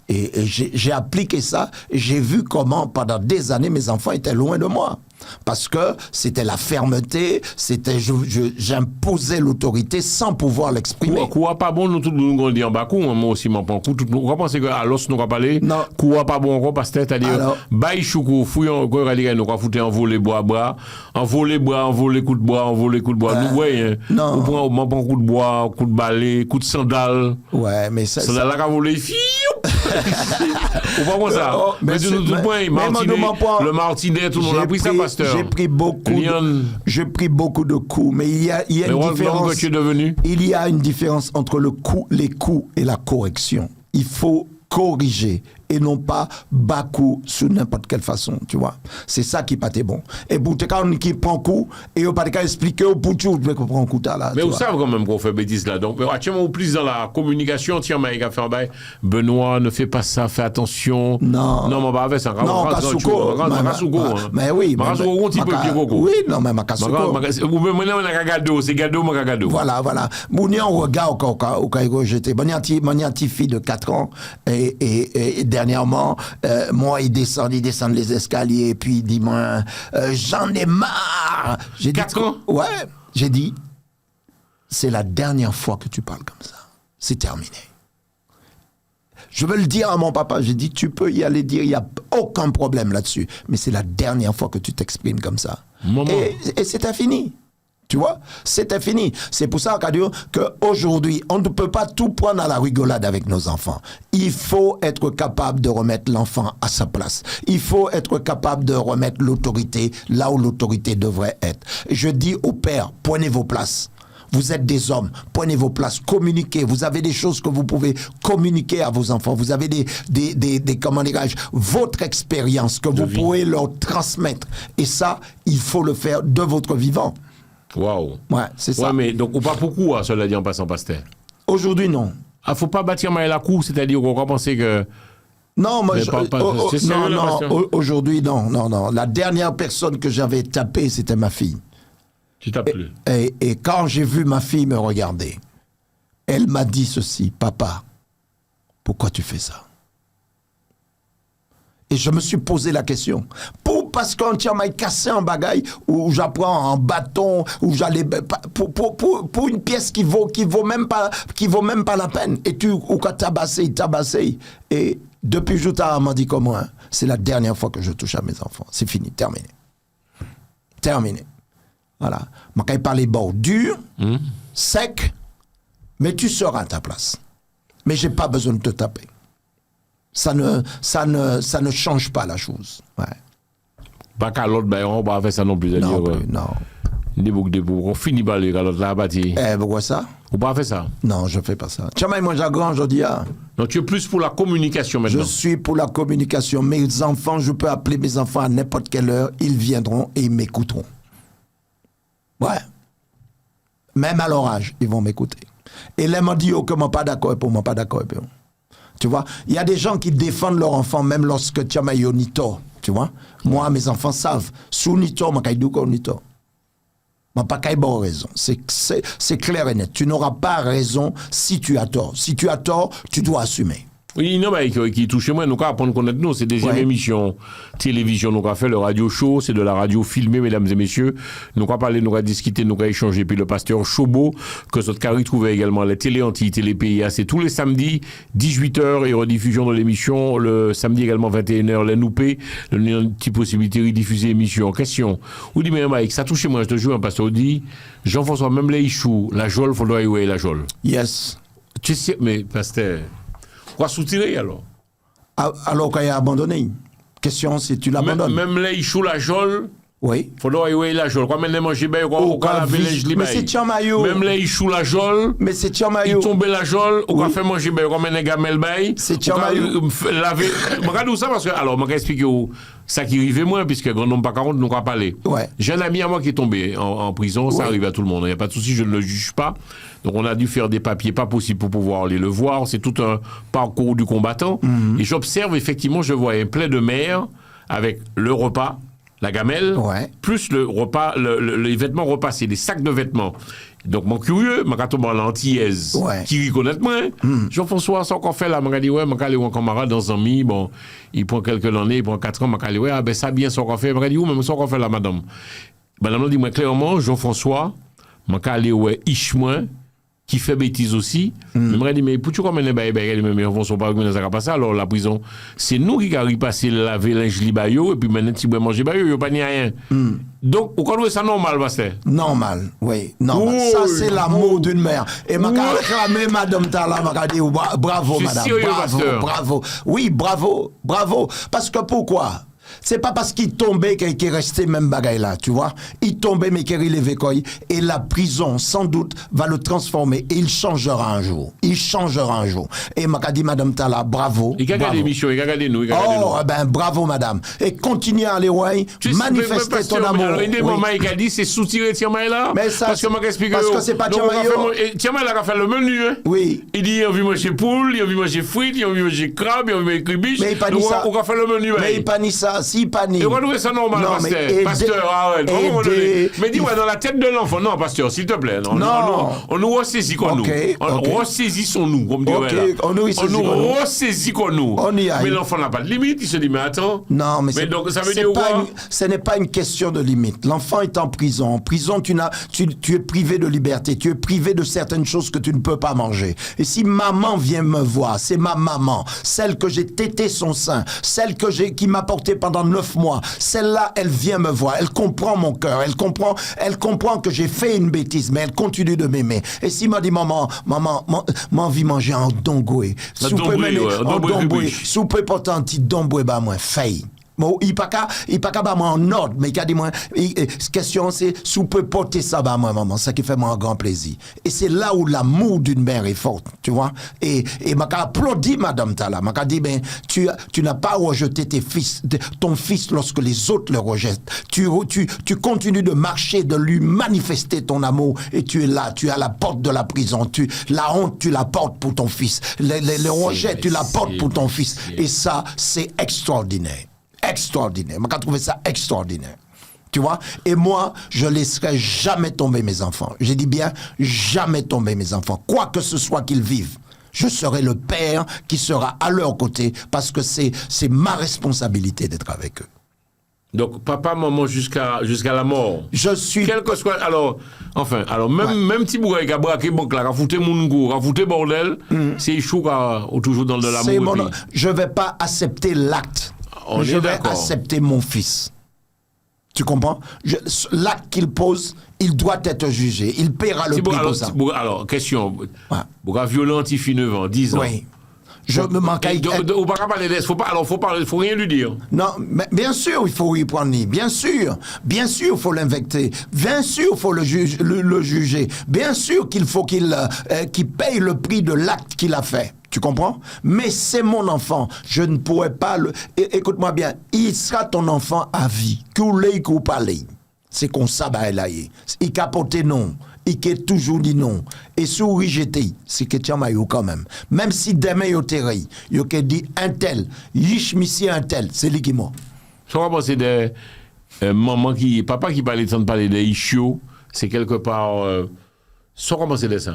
Et j'ai appliqué ça, et j'ai vu comment, pendant des années, mes enfants étaient loin de moi. Parce que c'était la fermeté, j'imposais l'autorité sans pouvoir l'exprimer. Quoi pas bon, nous tous nous dit en bas coup, moi aussi m'en prends coup. Nous pensons que à l'os nous va parler. Non. Quoi pas bon encore parce que c'est-à-dire bail choukou fouillon quoi rallier nous va foutre en voler bois, envoler coup de bois. Nous voyons. On prend m'en prend coup de bois, coup de balai, coup de sandale. Ouais, mais ça là qu'a volé on va voir ça. Mais le Martinet, tout le monde a pris ça, pasteur. J'ai pris beaucoup de coups, mais il y a une différence. Que tu es devenu. Il y a une différence entre les coups et la correction. Il faut corriger et non pas bas coup sous n'importe quelle façon, tu vois. C'est ça qui pas bon. Et pour quelqu'un qui prend coup et on pas expliquer au pour tout mais qu'on prend coup là. Mais vous savez quand même qu'on fait bêtise là. Donc actuellement plus dans la communication, tiens mais il a fait un bail. Benoît ne fais pas ça, fais attention. Non, mais pas avec ça. Non, Kasuko. Mais oui, Kasuko un petit peu plus gros. Oui, non mais Kasuko. Ou même on a gado, c'est gado. Voilà. Mouni on regarde au Caïro, j'étais Moniati fille de 4 ans et dernièrement, moi, il descend les escaliers, et puis il dit, moi, j'en ai marre. J'ai 4 ans? Ouais, j'ai dit, c'est la dernière fois que tu parles comme ça. C'est terminé. Je veux le dire à mon papa, j'ai dit, tu peux y aller dire, il n'y a aucun problème là-dessus, mais c'est la dernière fois que tu t'exprimes comme ça. Et c'était fini. Tu vois, c'était fini. C'est pour ça qu'aujourd'hui, on ne peut pas tout prendre à la rigolade avec nos enfants. Il faut être capable de remettre l'enfant à sa place. Il faut être capable de remettre l'autorité là où l'autorité devrait être. Je dis aux pères, prenez vos places. Vous êtes des hommes, prenez vos places, communiquez. Vous avez des choses que vous pouvez communiquer à vos enfants. Vous avez comment dirais-je, votre expérience que vous pouvez leur transmettre. Et ça, il faut le faire de votre vivant. Waouh. Ouais, c'est ça. Ouais, mais donc, ou pas beaucoup, hein, cela dit en passant, pasteur. Aujourd'hui, non. Ah, faut pas bâtir mal la cour, c'est-à-dire qu'on va penser que. Non, moi, non, aujourd'hui, non. La dernière personne que j'avais tapée, c'était ma fille. Tu tapes plus. Et quand j'ai vu ma fille me regarder, elle m'a dit ceci, papa, pourquoi tu fais ça? Et je me suis posé la question. Parce qu'on m'a cassé en bagaille, ou j'apprends en bâton, ou j'allais pour une pièce qui vaut même pas la peine. Et ou quand tabassé. Et depuis Joutard m'a dit comme moi, c'est la dernière fois que je touche à mes enfants. C'est fini, terminé. Voilà. Je vais parler bon, dur, sec, mais tu seras à ta place. Mais j'ai pas besoin de te taper. Ça ne change pas la chose. Ouais. Pas qu'à l'autre, ben, on va faire ça non plus. Non, non. On finit par les l'autre là, bâti. Pourquoi ça? On va faire ça? Non, je fais pas ça. Tiens, moi, j'ai grand, je dis. Non, tu es plus pour la communication maintenant. Je suis pour la communication. Mes enfants, je peux appeler mes enfants à n'importe quelle heure. Ils viendront et ils m'écouteront. Ouais. Même à leur âge, ils vont m'écouter. Et là, ils m'ont dit, que moi, pas d'accord pour moi, pas d'accord pour moi. Tu vois, il y a des gens qui défendent leurs enfants même lorsque tu as eu tort. Tu vois, moi, mes enfants savent. Sous Nito, je ne Nito. Je pas raison. C'est clair et net. Tu n'auras pas raison si tu as tort. Si tu as tort, tu dois assumer. Oui, non, mais qui touche moi, nous avons apprendre à connaître nous. C'est des émissions télévision, nous avons fait le radio show, c'est de la radio filmée, mesdames et messieurs. Nous avons parlé, nous avons discuté, nous avons échangé. Puis le pasteur Chobo, que notre carré trouvait également la télé anti, télé PIA, c'est tous les samedis, 18h, et rediffusion de l'émission. Le samedi également, 21h, la Noupé. Une petite possibilité de rediffuser l'émission. Question. Ou dit, mais Mike, ça touche moi, je te jure, un pasteur dit, Jean-François, même les Ichou, la Jol, faudra y la Jol. Yes. Tu sais, mais pasteur. Pourquoi soutirer alors? Alors qu'il a abandonné. Question si tu l'abandonnes. Même là, il choue la jole. Oui. Faudra y la jole. Quand même, manger bien, on va laver les mais c'est Tchamayo. Même là, il choue la jole. Mais c'est Tchamayo. Il tombe la jole, on va faire manger bien, quand même, un gamel bail. C'est Tchamayo. Laver. Regarde ça parce que, alors, je vais expliquer ça qui arrive moins, puisque grand nombre pas 40, nous va parler. Ouais. J'ai un ami à moi qui est tombé en prison, ça arrive à tout le monde. Il n'y a pas de souci, je ne le juge pas. Donc on a dû faire des papiers pas possibles pour pouvoir aller le voir. C'est tout un parcours du combattant. Et j'observe effectivement, je vois un plat de mer avec le repas, la gamelle, plus le repas, les vêtements repassés, des sacs de vêtements. Donc mon curieux, m'a tombe en l'antillaise, qui reconnaît moi. Jean-François, ça qu'on fait là, m'a dit m'a aller un camarade dans un ami, bon, il prend quelques années, il prend 4 ans, m'a dit ah ben ça bien ça qu'on fait, m'a dit même ça qu'on fait là madame. Madame m'a dit moi clairement Jean-François, m'a aller Ichmoin qui fait bêtise aussi. Mais m'a dit mais pour tu comme les bail mais on sont pas dans ça pas ça alors la prison, c'est nous qui arrive passer laver linge libayo et puis maintenant tu bois manger bayo, pas ni rien. Donc, vous connaissez ça normal, pasteur? Normal, oui. Normal. Ça, c'est l'amour d'une mère. Et m'a réclamé Madame Tala, m'a dit bravo, madame. Bravo. Oui, bravo. Parce que pourquoi? C'est pas parce qu'il tombait qu'il est resté même bagaille là, tu vois. Il tombait, mais qu'il est vécoï. Et la prison, sans doute, va le transformer. Et il changera un jour. Et m'a dit, Madame Tala, bravo. Il a regardé l'émission, il a regardé nous. Bravo, madame. Et continuez à aller, manifester ton amour. Alors, il y a des moments, il a dit, c'est soutirer Tiamaï là. Mais ça, parce que moi, explique. Parce que c'est pas Tiamaï. Tiamaï là, a fait le menu, hein. Oui. Il dit, il a envie de manger poule, il a envie de manger frites, il a envie de manger crabe, il a envie de manger cribiche. Mais il pas dit ça. On a fait le menu, mais il pas dit ça. Si, pas ni. Et on doit ça normal, pasteur. Mais dis-moi, dans la tête de l'enfant, non, pasteur, s'il te plaît. Non. On nous ressaisit comme nous. Ressaisissons-nous, comme dirait là. On nous ressaisit comme nous. Mais l'enfant n'a pas de limite, il se dit, mais attends. Non, mais donc, ça veut dire quoi? Ce n'est pas une question de limite. L'enfant est en prison. En prison, tu es privé de liberté. Tu es privé de certaines choses que tu ne peux pas manger. Et si maman vient me voir, c'est ma maman, celle que j'ai tété son sein, celle qui m'a porté pendant pendant 9 mois. Celle-là, elle vient me voir. Elle comprend mon cœur. Elle comprend que j'ai fait une bêtise, mais elle continue de m'aimer. Et s'il m'a dit, maman, m'envie manger en dongoué. Soupe pourtant, petit dongoué, bah, moi, faille. Bon, il pas qu'à moi en ordre, mais il a dit moi, question c'est, si vous pouvez porter ça, bah, moi, maman, ça qui fait moi un grand plaisir. Et c'est là où l'amour d'une mère est fort, tu vois. Et m'a applaudi, madame Tala. M'a dit, ben, tu n'as pas rejeté ton fils lorsque les autres le rejettent. Tu continues de marcher, de lui manifester ton amour, et tu es là, tu es à la porte de la prison. La honte, tu la portes pour ton fils. Le rejet, tu la portes pour ton fils. Et ça, c'est extraordinaire. Extraordinaire. Moi, j'ai trouvé ça extraordinaire. Tu vois? Et moi, je laisserai jamais tomber mes enfants. Je dis bien, jamais tomber mes enfants. Quoi que ce soit qu'ils vivent, je serai le père qui sera à leur côté parce que c'est ma responsabilité d'être avec eux. Donc, papa, maman, jusqu'à la mort. Je suis... Quel que soit... Alors, même petit bourreau qui a braqué banque là, qui a foutu mon goût, qui a foutu bordel, c'est Ichou qui est toujours dans de l'amour. Je ne vais pas accepter l'acte. Je vais accepter mon fils. Tu comprends? L'acte qu'il pose, il doit être jugé. Il paiera le prix pour ça. Alors, question. Bourra violent, il fait 9 ans, 10 ans. Oui. Je me manque à... On va pas parler d'aide. Faut rien lui dire. Non, mais bien sûr, il faut y prendre. Bien sûr, il faut l'invecter. Bien sûr, il faut le juger. Bien sûr qu'il faut qu'il paye le prix de l'acte qu'il a fait. Tu comprends? Mais c'est mon enfant. Je ne pourrais pas le... Écoute-moi bien. Il sera ton enfant à vie. Coulé, coupalé. C'est comme ça, bah, là. Il capote non. Il a toujours dit non. Et si vous rejetez, c'est que tu as maillot quand même. Même si demain, il y a il a dit un tel, yichmissi un tel, c'est lui qui mort. Je crois que c'est des papa qui parlait de parler des ischios, c'est quelque part. Sans commencer de ça.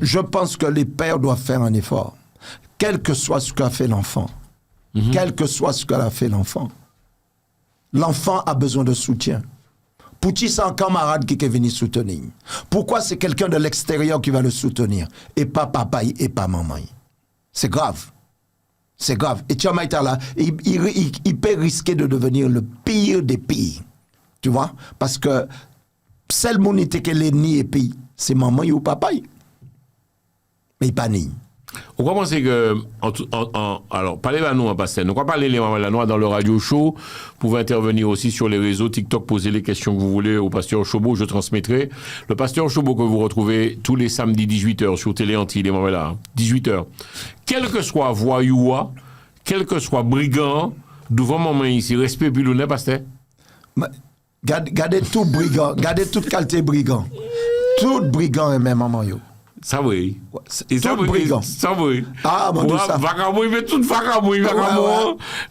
Je pense que les pères doivent faire un effort. Quel que soit ce qu'a fait l'enfant. Quel que soit ce qu'a fait l'enfant. L'enfant a besoin de soutien. Pouti, c'est un camarade qui est venu soutenir. Pourquoi c'est quelqu'un de l'extérieur qui va le soutenir et pas papa et pas maman? C'est grave. C'est grave. Et Tchamaïta là, il peut risquer de devenir le pire des pires. Tu vois? Parce que celle monité qu'elle est ni et puis c'est maman ou papa. Mais il pas ni. On va penser que, alors, parlez à nous, hein, Pasteur. Nous, on va parler les mamans là dans le radio show. Vous pouvez intervenir aussi sur les réseaux TikTok, poser les questions que vous voulez au Pasteur Chobo, je transmettrai. Le Pasteur Chobo que vous retrouvez tous les samedis 18h sur Télé Antilles, les mamans là, 18h. Quel que soit voyoua, quel que soit brigand, devant maman ici, respect puis l'honneur, Pasteur. Gardez tout brigand, gardez toute qualité brigand. Tout brigand est même maman yo. Ça oui. Et ça brigand. Ça oui. Ah, mon Dieu, ça. Vagabond, mais tout vagabond.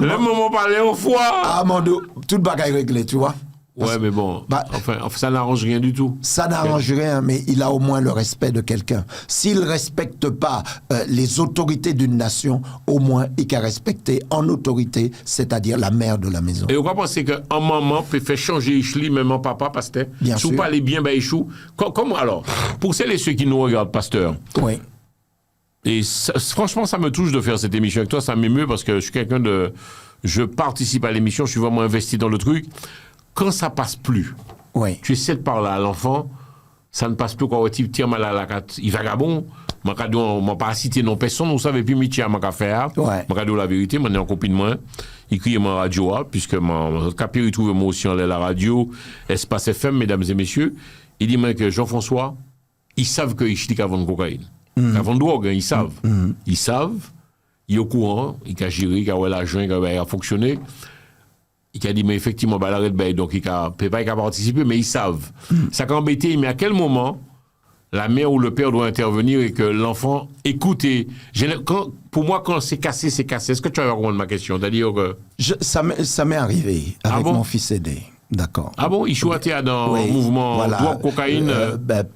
Le moment parler au foie. Ah, mon Dieu, toute bagaille réglée, tu vois. Ouais, mais bon, enfin, ça n'arrange rien du tout. Ça n'arrange rien, mais il a au moins le respect de quelqu'un. S'il ne respecte pas les autorités d'une nation, au moins, il a respecté en autorité, c'est-à-dire la mère de la maison. Et on va penser qu'un maman peut faire changer Ichli, même un papa, pasteur. Bien sûr. Si vous parlez bien, ben Ichou. Comment alors? Pour celles et ceux qui nous regardent, pasteur. Oui. Et ça, franchement, ça me touche de faire cette émission avec toi. Ça m'émeut parce que je suis quelqu'un de... Je participe à l'émission, je suis vraiment investi dans le truc. Quand ça passe plus, tu essaies de parler à l'enfant, ça ne passe plus quand tu tires mal à la carte. Il vagabond, on m'a pas cité non personne, on savait plus métier à ma faire. Je dis la vérité, je suis en copine de moi. Il crie ma radio, puisque mon capire, il trouve moi aussi en la radio, Espace FM, mesdames et messieurs. Il dit que Jean-François, ils savent que je avant de cocaïne. Avant de drogue, ils savent. Ils savent, ils sont au courant, ils ont géré, ils ont l'argent, ils ont fonctionné. Il a dit, mais effectivement, l'arrêt de donc il ne peut pas participer, mais ils savent. Ça a embêté, mais à quel moment la mère ou le père doit intervenir et que l'enfant écoute pour moi, quand c'est cassé, c'est cassé. Est-ce que tu as répondre à ma question? C'est-à-dire que... Ça m'est arrivé avec mon fils aîné. D'accord. Ah bon, il chouettait dans un mouvement drogue, cocaïne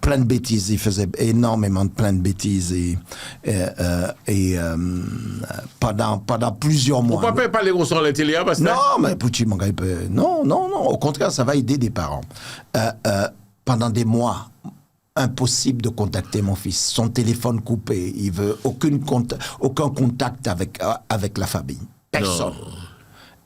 plein de bêtises, il faisait énormément de plein de bêtises et pendant plusieurs mois. Pourquoi pas parler au son à la télé, parce que... Non, mais non, au contraire, ça va aider des parents. Pendant des mois, impossible de contacter mon fils. Son téléphone coupé, il veut aucun contact avec la famille. Personne. Non.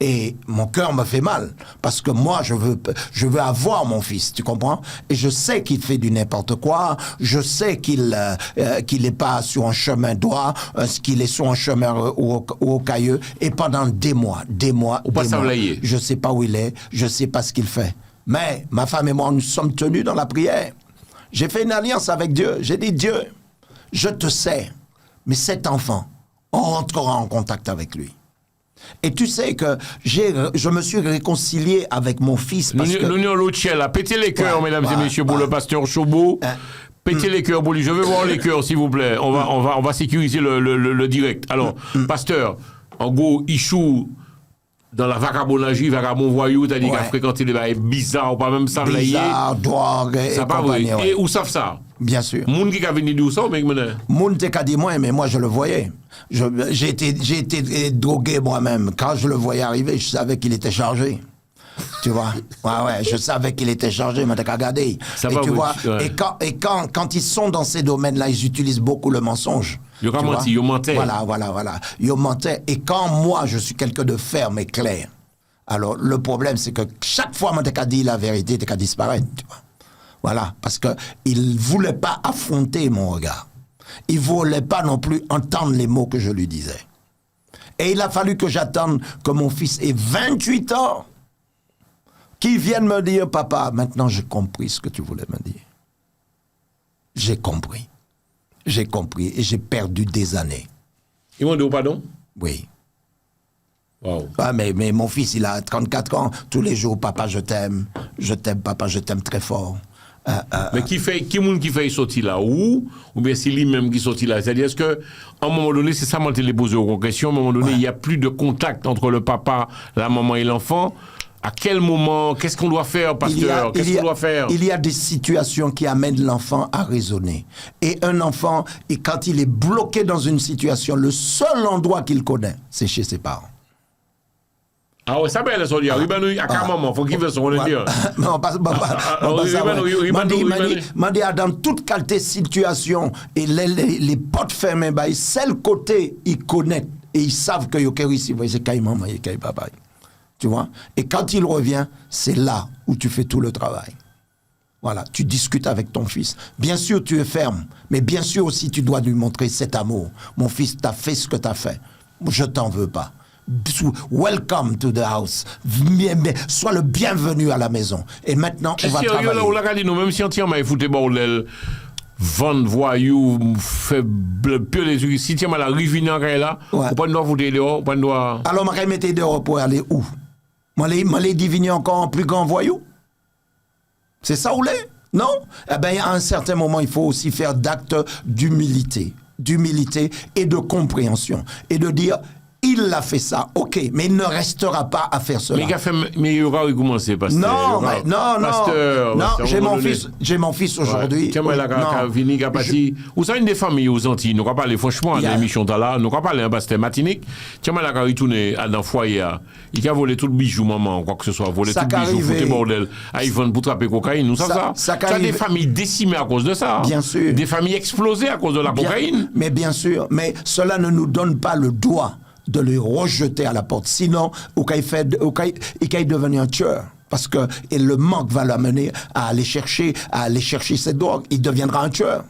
Et mon cœur me fait mal, parce que moi, je veux avoir mon fils, tu comprends? Et je sais qu'il fait du n'importe quoi, je sais qu'il n'est pas sur un chemin droit, qu'il est sur un chemin rocailleux, et pendant des mois, je ne sais pas où il est, je ne sais pas ce qu'il fait. Mais ma femme et moi, nous sommes tenus dans la prière. J'ai fait une alliance avec Dieu, j'ai dit, Dieu, je te sais, mais cet enfant, on rentrera en contact avec lui. Et tu sais que je me suis réconcilié avec mon fils. L'Union Loutiel a pété les cœurs, mesdames et messieurs, pour le pasteur Chaubeau. Pétez les cœurs pour lui. Je veux voir les cœurs, s'il vous plaît. On va sécuriser le direct. Alors, pasteur, en gros, Ichou, dans la vagabondagie, vagabond voyou, t'as dit qu'il a fréquenté des bails bizarres, pas même ça, bizarre, drogue et compagnie. Et où savent ça? Bien sûr. Moun qui a venu d'où ça, mais Moun te qu'a dit moi, mais moi je le voyais. J'ai été drogué moi-même. Quand je le voyais arriver, je savais qu'il était chargé. Tu vois? Ouais, je savais qu'il était chargé, mais t'as qu'à regarder. Ça va, tu vois? Ouais. Et quand ils sont dans ces domaines-là, ils utilisent beaucoup le mensonge. Ils mentaient. Voilà. Ils mentaient. Et quand moi, je suis quelqu'un de ferme et clair, alors le problème, c'est que chaque fois que t'as qu'à dire la vérité, t'as qu'à disparaître, tu vois? Voilà, parce qu'il ne voulait pas affronter mon regard. Il ne voulait pas non plus entendre les mots que je lui disais. Et il a fallu que j'attende que mon fils ait 28 ans, qu'il vienne me dire, papa, maintenant j'ai compris ce que tu voulais me dire. J'ai compris et j'ai perdu des années. Ils m'ont dit pardon? Oui. Wow. Ah, mais mon fils, il a 34 ans. Tous les jours, papa, je t'aime, papa, je t'aime très fort. Mais qui fait sortir là ou bien c'est lui-même qui sortit là? C'est-à-dire, est-ce qu'à un moment donné, c'est ça, moi, je l'ai posé aux questions, à un moment donné, il n'y a plus de contact entre le papa, la maman et l'enfant. À quel moment? Qu'est-ce qu'on doit faire, pasteur? Qu'est-ce qu'on doit faire? Il y a des situations qui amènent l'enfant à raisonner. Et un enfant, quand il est bloqué dans une situation, le seul endroit qu'il connaît, c'est chez ses parents. Ah ouais, ça va, il y a un moment, il faut qu'il veut se dire. Non, pas dans toute qualité situation, et les portes fermées, c'est le côté, ils connaissent, et ils savent que c'est Kaï maman, et Kaï papa. Tu vois? Et quand il revient, c'est là où tu fais tout le travail. Voilà, tu discutes avec ton fils. Bien sûr, tu es ferme, mais bien sûr aussi, tu dois lui montrer cet amour. Mon fils, t'as fait ce que t'as fait. Je t'en veux pas. Welcome to the house. Sois le bienvenu à la maison. Et maintenant, on va travailler. Même si on m'a foutu bordel, vendre, voyou, fait peu les trucs. Si tu as la rivine en là, on ne doit foutre dehors, on doit. Alors, on va mettre dehors pour aller où? On va diviner encore un plus grand voyou? C'est ça ou l'est? Non? Eh bien, à un certain moment, il faut aussi faire d'actes d'humilité et de compréhension. Et de dire, il a fait ça, ok, mais il ne restera pas à faire cela. Mais il aura recommencé, pasteur. Non, j'ai mon fils aujourd'hui. Vous savez, une des familles aux Antilles, nous ne pas parler franchement dans l'émission là, nous ne pas parler un pasteur Martinique. Tiens, il a retourné dans le foyer, il a volé tout le bijou, maman, quoi que ce soit, volé tout le bijou, foutu bordel, à Yvonne pour trapper cocaïne, nous savons ça. Tu as des familles décimées à cause de ça. Bien sûr. Des familles explosées à cause de la cocaïne. Mais bien sûr, mais cela ne nous donne pas le droit de le rejeter à la porte. Sinon, il va devenir un tueur. Parce que le manque va l'amener à aller chercher cette drogue. Il deviendra un tueur.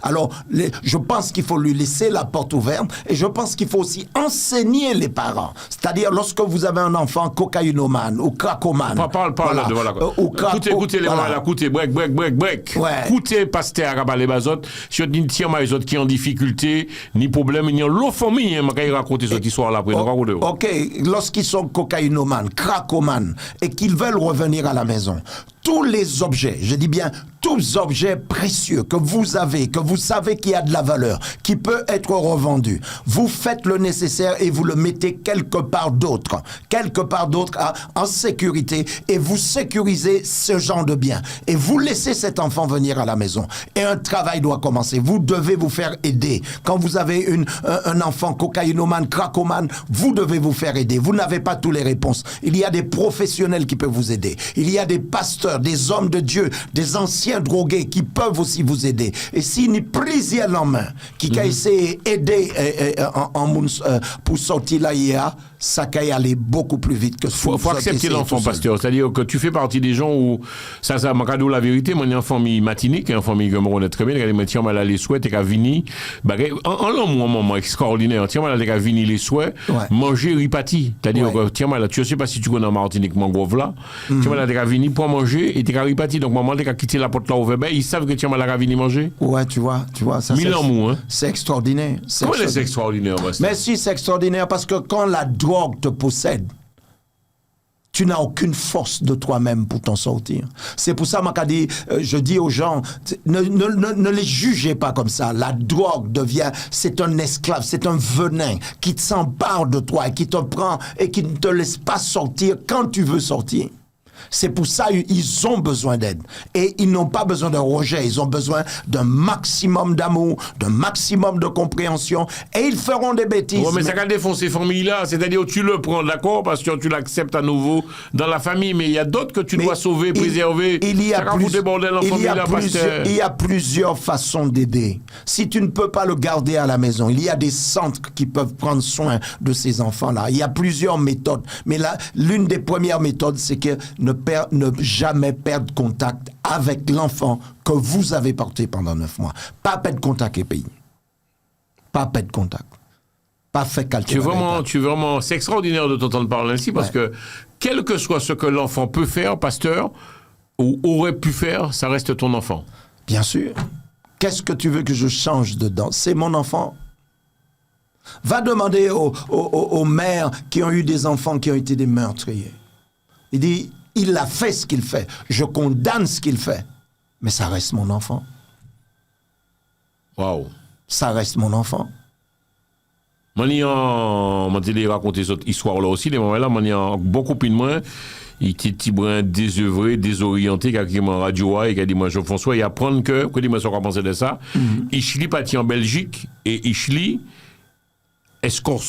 Alors, je pense qu'il faut lui laisser la porte ouverte et je pense qu'il faut aussi enseigner les parents. C'est-à-dire, lorsque vous avez un enfant cocaïnomane ou cracomane. Parle voilà. Écoutez les mamans là, écoutez, break. Écoutez, pasteur Rabalé Bazot, sur une tiers les autres qui ont difficulté, ni problème, ni l'autre famille, quand ils racontent cette histoire là après. Ok, lorsqu'ils sont cocaïnomanes, cracomanes et qu'ils veulent revenir à la maison, tous les objets, je dis bien tous objets précieux que vous avez, que vous savez qu'il y a de la valeur, qui peut être revendu, vous faites le nécessaire et vous le mettez quelque part d'autre en sécurité et vous sécurisez ce genre de biens. Et vous laissez cet enfant venir à la maison. Et un travail doit commencer. Vous devez vous faire aider. Quand vous avez un enfant cocaïnomane, cracomane, vous devez vous faire aider. Vous n'avez pas toutes les réponses. Il y a des professionnels qui peuvent vous aider. Il y a des pasteurs pasteurs, des hommes de Dieu, des anciens drogués qui peuvent aussi vous aider. Et si ni plaisir en main, qui a essayé d'aider pour sortir là, ça peut aller beaucoup plus vite que faut accepter l'enfant, pasteur. C'est-à-dire que tu fais partie des gens où, ça m'a cadeau la vérité, mon enfant matinique, un famille que je connais très bien, il m'a dit, mal les souhaits, et qu'à venir, en l'homme, un moment extraordinaire, tiens, mal à venir les souhaits, manger ripati. C'est-à-dire que, tiens, mal, tu sais pas si tu connais en Martinique, Mangrove là, tiens, mal à venir pour manger, et t'es qu'à ripati. Donc, maman, t'es qu'à quitter la porte là au verbe, ils savent que tiens, mal à venir manger. Ouais, tu vois, ça c'est. Hein. C'est extraordinaire. Comment c'est extraordinaire, mais si, c'est extraordinaire parce que quand la drogue te possède, tu n'as aucune force de toi-même pour t'en sortir. C'est pour ça, je dis aux gens, ne les jugez pas comme ça. La drogue c'est un esclave, c'est un venin qui s'empare de toi et qui te prend et qui ne te laisse pas sortir quand tu veux sortir. C'est pour ça qu'ils ont besoin d'aide. Et ils n'ont pas besoin de rejet, ils ont besoin d'un maximum d'amour, d'un maximum de compréhension, et ils feront des bêtises. Ouais, mais ça va défoncer ces familles-là, c'est-à-dire tu le prends, d'accord, parce que tu l'acceptes à nouveau dans la famille, mais il y a d'autres que tu dois sauver, préserver. Il y a plusieurs façons d'aider. Si tu ne peux pas le garder à la maison, il y a des centres qui peuvent prendre soin de ces enfants-là. Il y a plusieurs méthodes. Mais là, l'une des premières méthodes, c'est que ne jamais perdre contact avec l'enfant que vous avez porté pendant 9 mois. Pas perdre contact et pays. Pas perdre contact. Pas fait calculer. C'est extraordinaire de t'entendre parler ainsi parce que quel que soit ce que l'enfant peut faire, pasteur, ou aurait pu faire, ça reste ton enfant. Bien sûr. Qu'est-ce que tu veux que je change dedans? C'est mon enfant. Va demander aux mères qui ont eu des enfants qui ont été des meurtriers. Il dit, il a fait ce qu'il fait. Je condamne ce qu'il fait. Mais ça reste mon enfant. Waouh. Ça reste mon enfant. Moi, je raconter cette histoire-là aussi. Les moments-là, moi, beaucoup plus de moi. Il était petit brin désœuvré, désorienté, qui a dit en radio, et qui a dit, moi, Jean-François, il apprend que dis-moi ce qu'on pensait de ça. Ishli parti en Belgique, et Ishli, escort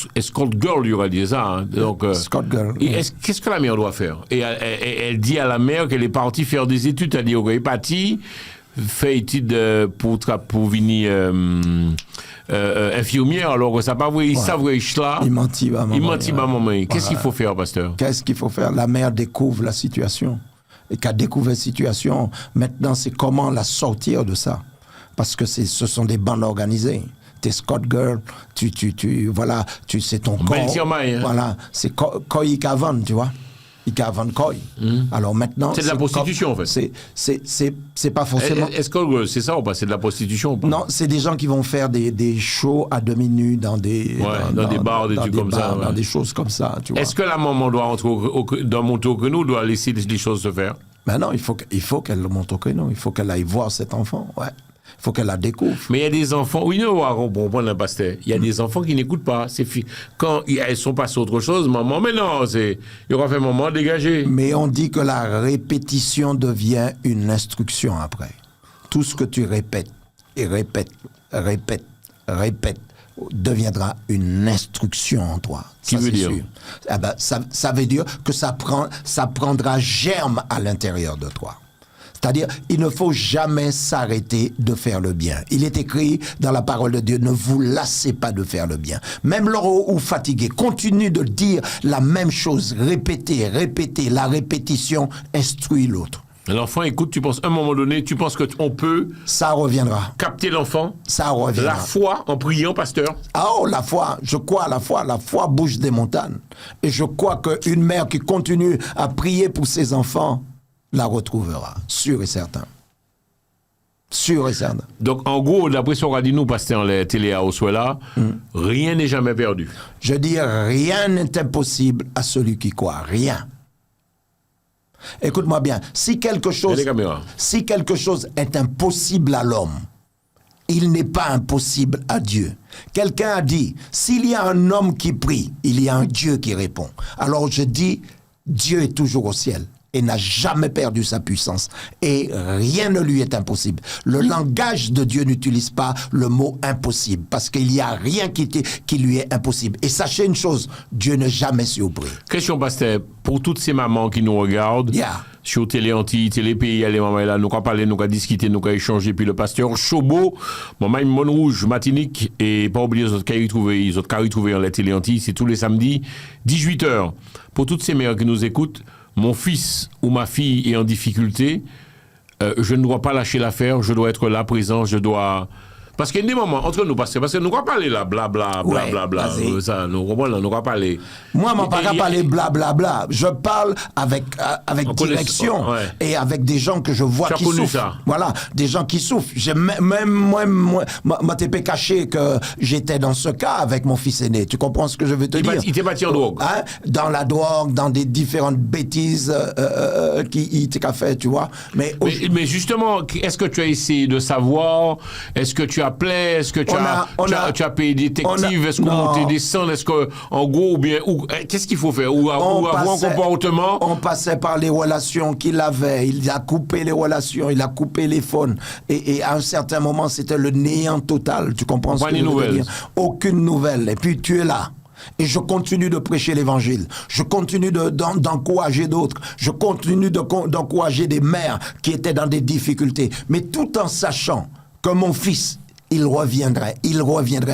girl, il y aura dit ça. Hein. Donc, escort girl. Qu'est-ce que la mère doit faire? Et elle dit à la mère qu'elle est partie faire des études. Elle dit, ok, elle est partie, fait études pour venir infirmière, alors que ça pas vrai, il savent là. Il mentit à maman. Qu'est-ce qu'il faut faire, pasteur? Qu'est-ce qu'il faut faire? La mère découvre la situation. Et qu'elle découvre la situation, maintenant, c'est comment la sortir de ça. Parce que ce sont des bandes organisées. T'es Scott Girl, voilà, c'est ton corps. Voilà, c'est Koi Kavan, tu vois. Ikavan Koi. Alors maintenant. C'est de la prostitution, en fait. C'est pas forcément. Est-ce que c'est ça ou pas? C'est de la prostitution ou pas? Non, c'est des gens qui vont faire des shows à demi-nu dans des. Dans des bars, des trucs comme ça. Dans des choses comme ça, tu vois. Est-ce que la maman doit monter au créneau ou doit laisser les choses se faire? Ben non, il faut qu'elle monte au créneau. Il faut qu'elle aille voir cet enfant, ouais. Il faut qu'elle la découvre. Mais il y a des enfants, oui, non, on prend un pasteur. Il y a des enfants qui n'écoutent pas. Quand elles sont passées à autre chose, maman, mais non, il y aura fait un moment dégagé. Mais on dit que la répétition devient une instruction après. Tout ce que tu répètes, et répètes, deviendra une instruction en toi. Qui veut dire? Ah ben, ça veut dire que ça prendra germe à l'intérieur de toi. C'est-à-dire, il ne faut jamais s'arrêter de faire le bien. Il est écrit dans la parole de Dieu, ne vous lassez pas de faire le bien. Même lors où fatigué, continue de dire la même chose, répétez, la répétition instruit l'autre. L'enfant écoute, tu penses, à un moment donné, tu penses qu'on peut... Ça reviendra. Capter l'enfant. Ça reviendra. La foi en priant, pasteur. Oh, la foi, je crois à la foi. La foi bouge des montagnes. Et je crois qu'une mère qui continue à prier pour ses enfants la retrouvera, sûr et certain. Sûr et certain. Donc, en gros, d'après ce qu'on a dit nous, pasteur, les télé à Oswella, rien n'est jamais perdu. Je dis, rien n'est impossible à celui qui croit. Rien. Écoute-moi bien, si quelque chose est impossible à l'homme, il n'est pas impossible à Dieu. Quelqu'un a dit, s'il y a un homme qui prie, il y a un Dieu qui répond. Alors je dis, Dieu est toujours au ciel et n'a jamais perdu sa puissance. Et rien ne lui est impossible. Le langage de Dieu n'utilise pas le mot impossible, parce qu'il n'y a rien qui lui est impossible. Et sachez une chose, Dieu n'est jamais surpris. Question, pasteur, pour toutes ces mamans qui nous regardent, sur Télé Antilles, Télé Pays, les mamans là, nous avons parlé, nous avons discuté, nous avons échangé, puis le pasteur Chobo, maman Monrouge, Matinique, et pas oublier les autres cas retrouvés en la Télé Antilles, c'est tous les samedis, 18h. Pour toutes ces mères qui nous écoutent, mon fils ou ma fille est en difficulté, je ne dois pas lâcher l'affaire, je dois être là présent, je dois... Parce qu'il y a des moments entre nous, parce que nous ne pouvons pas parler là, blablabla, ça, nous ne pas parler. Moi, je ne peux pas parler blablabla. Je parle avec direction et avec des gens que je vois qui souffrent. Ça. Voilà, des gens qui souffrent. Même moi, t'ai caché que j'étais dans ce cas avec mon fils aîné. Tu comprends ce que je veux te dire? Il t'est battu en drogue. Hein? Dans la drogue, dans des différentes bêtises qu'il t'a fait, tu vois. Mais justement, est-ce que tu as essayé de savoir? Est-ce que tu as appelé? Est-ce que tu as payé des détectives? Est-ce qu'on montait des cendres? Est-ce que, en gros, qu'est-ce qu'il faut faire? Ou avoir un comportement? On passait par les relations qu'il avait. Il a coupé les relations, il a coupé les phones. Et à un certain moment, c'était le néant total. Tu comprends ce que je veux dire? Aucune nouvelle. Et puis, tu es là. Et je continue de prêcher l'évangile. Je continue d'encourager d'autres. Je continue d'encourager des mères qui étaient dans des difficultés. Mais tout en sachant que mon fils, il reviendrait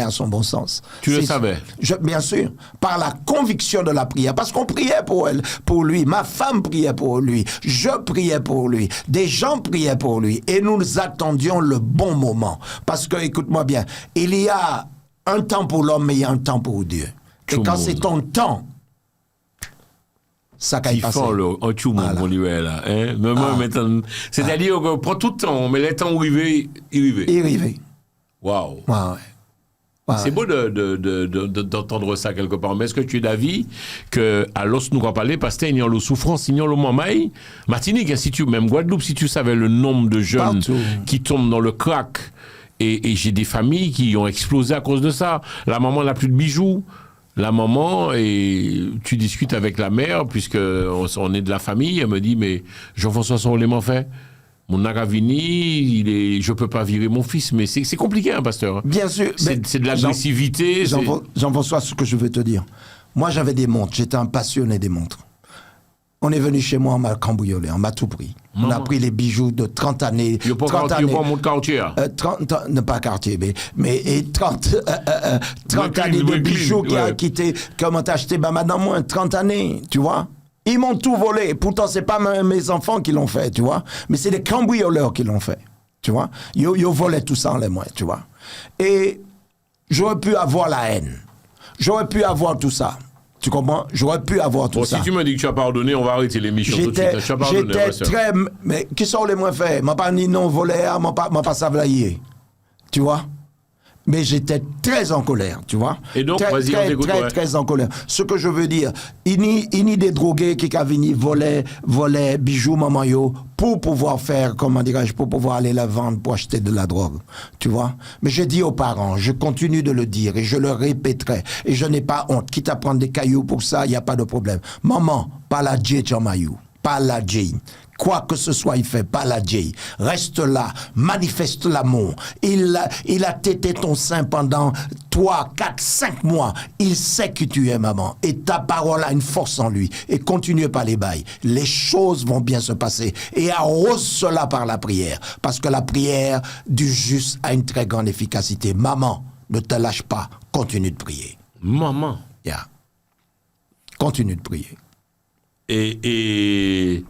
à son bon sens. Tu le savais? Bien sûr, par la conviction de la prière, parce qu'on priait pour lui, ma femme priait pour lui, je priais pour lui, des gens priaient pour lui, et nous attendions le bon moment. Parce que, écoute-moi bien, il y a un temps pour l'homme, mais il y a un temps pour Dieu. Et quand c'est ton temps, ça caille passer. C'est-à-dire que prend tout le temps, mais les temps où il arrive. Waouh. C'est beau d'entendre ça quelque part. Mais est-ce que tu es d'avis que, à l'os nous parler, parce qu'il y a la souffrance, il y a le mamaï, Martinique, même Guadeloupe, si tu savais le nombre de jeunes qui tombent dans le crack, et j'ai des familles qui ont explosé à cause de ça. La maman n'a plus de bijoux. La maman, et tu discutes avec la mère, puisque on est de la famille, elle me dit, mais Jean-François, ça, on l'a fait. Mon Naravini, je peux pas virer mon fils, mais c'est compliqué, hein, pasteur. Bien sûr. C'est de l'agressivité. Jean-François, ce que je veux te dire. Moi, j'avais des montres. J'étais un passionné des montres. On est venu chez moi, on m'a cambriolé, on m'a tout pris. On a pris les bijoux de 30 années. Il n'y a pas montre quartier. 30, ne pas quartier, mais 30 années de bijoux qui étaient, comment t'as acheté, maintenant moins 30 années, tu vois. Ils m'ont tout volé. Pourtant, c'est pas mes enfants qui l'ont fait, tu vois. Mais c'est les cambrioleurs qui l'ont fait, tu vois. Ils volaient tout ça en les moyens, tu vois. Et j'aurais pu avoir la haine. J'aurais pu avoir tout ça. Tu comprends? J'aurais pu avoir tout ça. Si tu me dis que tu as pardonné, on va arrêter l'émission tout de suite. Tu as pardonné, j'étais très... Mais qui sont les moins faits? M'a pas ni non volé, m'a pas savlaillé. Tu vois? Mais j'étais très en colère, tu vois. Et donc, vas-y, on t'écoute. Très en colère. Ce que je veux dire, il y a des drogués qui viennent voler bijoux, maman yo, pour pouvoir faire, comment dirais-je, pour pouvoir aller la vendre, pour acheter de la drogue, tu vois. Mais je dis aux parents, je continue de le dire et je le répéterai. Et je n'ai pas honte. Quitte à prendre des cailloux pour ça, il n'y a pas de problème. Maman, pas la J. Jamayou, pas la J. Quoi que ce soit, il fait pas la J. Reste là, manifeste l'amour. Il a tété ton sein pendant 3, 4, 5 mois. Il sait que tu es maman. Et ta parole a une force en lui. Et continue par les bails. Les choses vont bien se passer. Et arrose cela par la prière. Parce que la prière du juste a une très grande efficacité. Maman, ne te lâche pas. Continue de prier. Maman. Yeah. Continue de prier. Et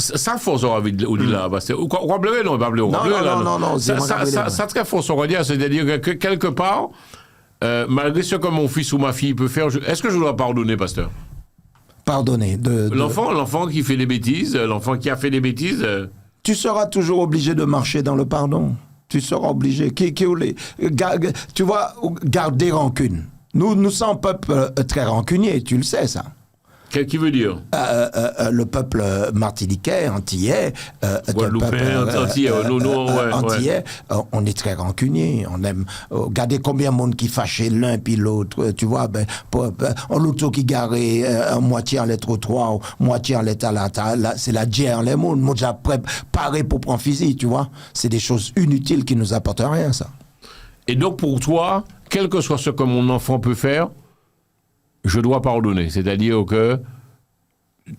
ça force on va dire là parce que quoi pleurer non pas pleurer non ça très force on va dire c'est-à-dire que quelque part malgré ce que mon fils ou ma fille peut faire est-ce que je dois pardonner pasteur? Pardonner l'enfant qui fait des bêtises, l'enfant qui a fait des bêtises, tu seras toujours obligé de marcher dans le pardon. Tu seras obligé tu vois, garder rancune. Nous sommes un peuple très rancunier, tu le sais ça. Qu'est-ce qu'il veut dire? Le peuple martiniquais, antillais, Guadeloupéen, antillais, on est très rancunier. On aime. Regardez combien de monde qui fâchait l'un puis l'autre. Tu vois, on l'auto qui garait moitié en lettre 3, moitié en lettre à la c'est la guerre, les mondes. Moi, j'ai préparé pour prendre physique, tu vois. C'est des choses inutiles qui nous apportent rien, ça. Et donc, pour toi, quel que soit ce que mon enfant peut faire, je dois pardonner. C'est-à-dire que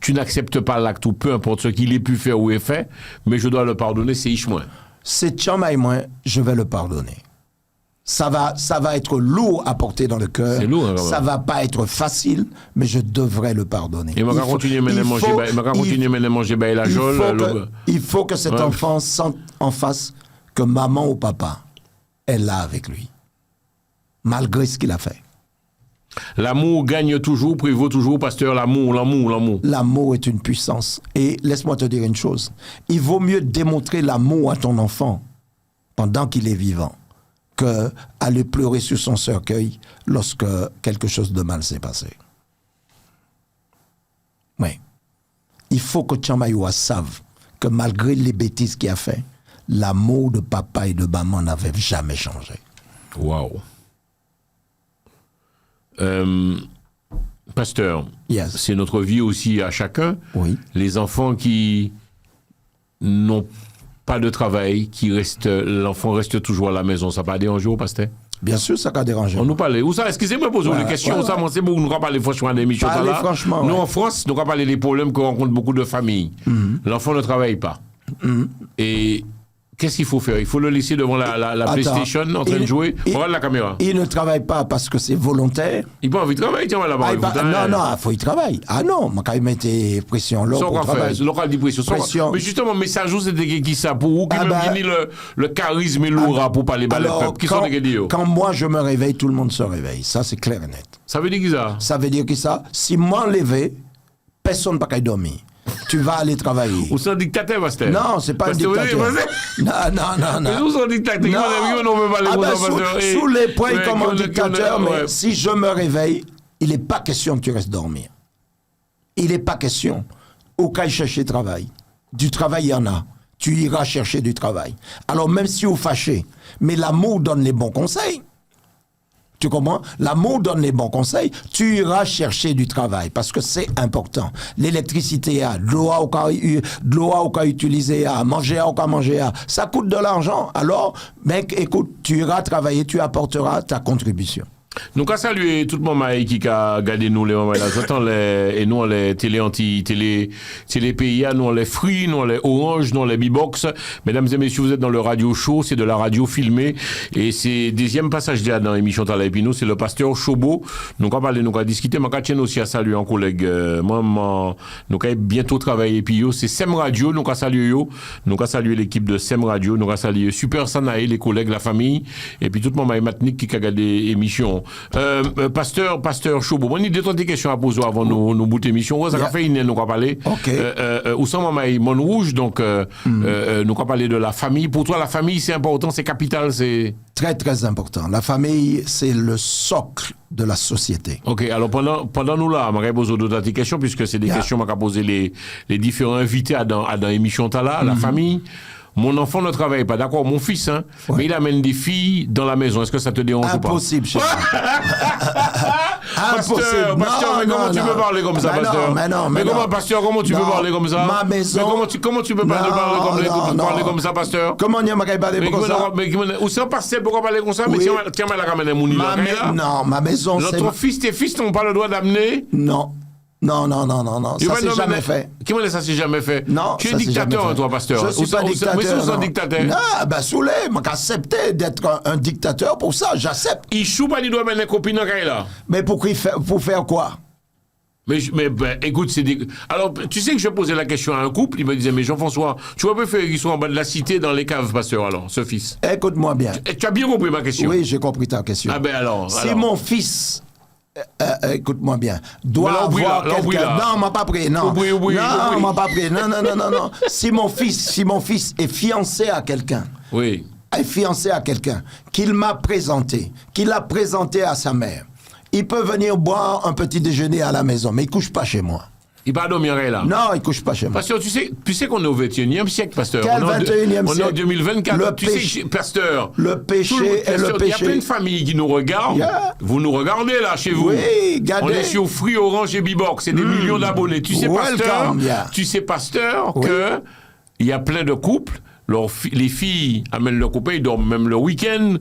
tu n'acceptes pas l'acte ou peu importe ce qu'il ait pu faire ou ait fait, mais je dois le pardonner, c'est Ishmael. C'est Tchama et moi, je vais le pardonner. Ça va être lourd à porter dans le cœur. C'est lourd, hein, ça va pas être facile, mais je devrais le pardonner. Et il va continuer à manger la jole. Il faut que cet enfant sente en face que maman ou papa est là avec lui, malgré ce qu'il a fait. L'amour gagne toujours, prévaut toujours, pasteur, l'amour. L'amour est une puissance. Et laisse-moi te dire une chose. Il vaut mieux démontrer l'amour à ton enfant pendant qu'il est vivant que aller pleurer sur son cercueil lorsque quelque chose de mal s'est passé. Oui. Il faut que Tchamayoua sache que malgré les bêtises qu'il a fait, l'amour de papa et de maman n'avait jamais changé. Waouh. Pasteur, yes. C'est notre vie aussi à chacun. Oui. Les enfants qui n'ont pas de travail, l'enfant reste toujours à la maison, ça n'a pas dérangé au pasteur? Bien sûr, ça n'a dérangé. On nous parlait. Où ça? Excusez-moi, posons des questions. Ça, c'est beaucoup. Nous avons parlé franchement des émissions. Franchement. Nous, en France, nous avons parlé des problèmes que rencontrent beaucoup de familles. L'enfant ne travaille pas. Et qu'est-ce qu'il faut faire? Il faut le laisser devant la PlayStation en train de jouer. Regarde la caméra. Il ne travaille pas parce que c'est volontaire. Il n'a pas envie de travailler, tiens, là-bas. Non, il faut y travailler. Ah non, quand il mettait pression là pour travailler. Local dit pression. Mais justement, message, c'était qui ça pour vous qui même gagné le charisme et l'aura pour parler le peuple? Qui sont les gars? Quand moi je me réveille, tout le monde se réveille. Ça, c'est clair et net. Ça veut dire qui ça? Ça veut dire que ça, si moi levé, personne ne peut pas dormir. Tu vas aller travailler. Ou c'est un dictateur, pasteur? Non, c'est pas un dictateur. Non. Mais nous, on dictateur. Sous les points comme un dictateur, mais si je me réveille, il n'est pas question que tu restes dormir. Il n'est pas question. Au cas où chercher travail. Du travail, il y en a. Tu iras chercher du travail. Alors, même si vous fâchez, mais l'amour donne les bons conseils. Tu comprends? L'amour donne les bons conseils. Tu iras chercher du travail parce que c'est important. L'électricité, de l'eau au cas utiliser, manger au cas manger, ça coûte de l'argent. Alors, mec, écoute, tu iras travailler, tu apporteras ta contribution. Nous avons salué tout le monde qui a regardé nous les moments là. J'entends et nous les télé PIA, nous les Free, nous les Orange, nous les B-Box. Mesdames et messieurs, vous êtes dans le radio show, c'est de la radio filmée et c'est deuxième passage dans l'émission Tala et Pino, c'est le pasteur Chobo. Nous avons parlé, nous avons discuté, mais quand aussi à saluer un collègue, nous avons bientôt travaillé puis c'est Sem Radio, nous avons salué l'équipe de Sem Radio, nous avons salué Super Sanae, les collègues, la famille et puis tout le monde matinique qui a regardé l'émission. Pasteur Chobo, on a deux trois questions à poser avant nos bouts d'émission. Ça a fait une nous va parler. Oussama Maï Monrouge, donc nous va parler de la famille. Pour toi, la famille, c'est important, c'est capital, c'est très très important. La famille, c'est le socle de la société. Ok, alors pendant nous là, je vais poser d'autres questions puisque c'est des questions que m'a posé les différents invités dans l'émission Tala, la famille. Mon enfant ne travaille pas, d'accord, mon fils, hein, mais il amène des filles dans la maison. Est-ce que ça te dérange ou pas? Impossible, chef. Pasteur, mais comment tu peux parler comme ça, pasteur? Mais comment, pasteur, comment tu peux parler comme ça? Ma maison. Mais comment tu peux parler comme ça, pasteur? Comment on a parler comme ça? Ou c'est un pasteur pour parler comme ça? Mais tiens, la ramène mon là. Non, ma maison, c'est. Tes fils n'ont pas le droit d'amener? Non. Non. Ça s'est jamais fait. Comment ça s'est jamais fait? Non. Tu es dictateur, toi, pasteur. Je suis pas dictateur. Mais c'est un dictateur. Non, Souley, m'a accepté d'être un dictateur pour ça, j'accepte. Il choue pas, il doit mettre une copine dans là. Mais pour faire quoi? Mais écoute, alors, tu sais que je posais la question à un couple, il me disait, mais Jean-François, tu vas préférer qu'ils soient en bas de la cité dans les caves, pasteur, alors, ce fils? Écoute-moi bien. Tu as bien compris ma question? Oui, j'ai compris ta question. Ah ben alors. Si mon fils. Écoute-moi bien. Doit avoir quelqu'un. Non, m'a pas pris. Non. Non, m'a pas pris. Non. Si mon fils est fiancé à quelqu'un. Oui. Est fiancé à quelqu'un qu'il m'a présenté, qu'il a présenté à sa mère. Il peut venir boire un petit déjeuner à la maison, mais il couche pas chez moi. Il va dormir là? Non, il couche pas chez moi. Pasteur, tu sais qu'on est au 21e siècle, pasteur. Quel 21e siècle? On est en 2024. Tu sais, pasteur. Le péché est le péché. Il y a plein de familles qui nous regardent. Yeah. Vous nous regardez là, chez vous. Oui, regardez. On est sur Free, Orange et B-Box. C'est des millions d'abonnés. Tu sais, pasteur, yeah. que il y a plein de couples. les filles amènent leur copain, ils dorment même le week-end.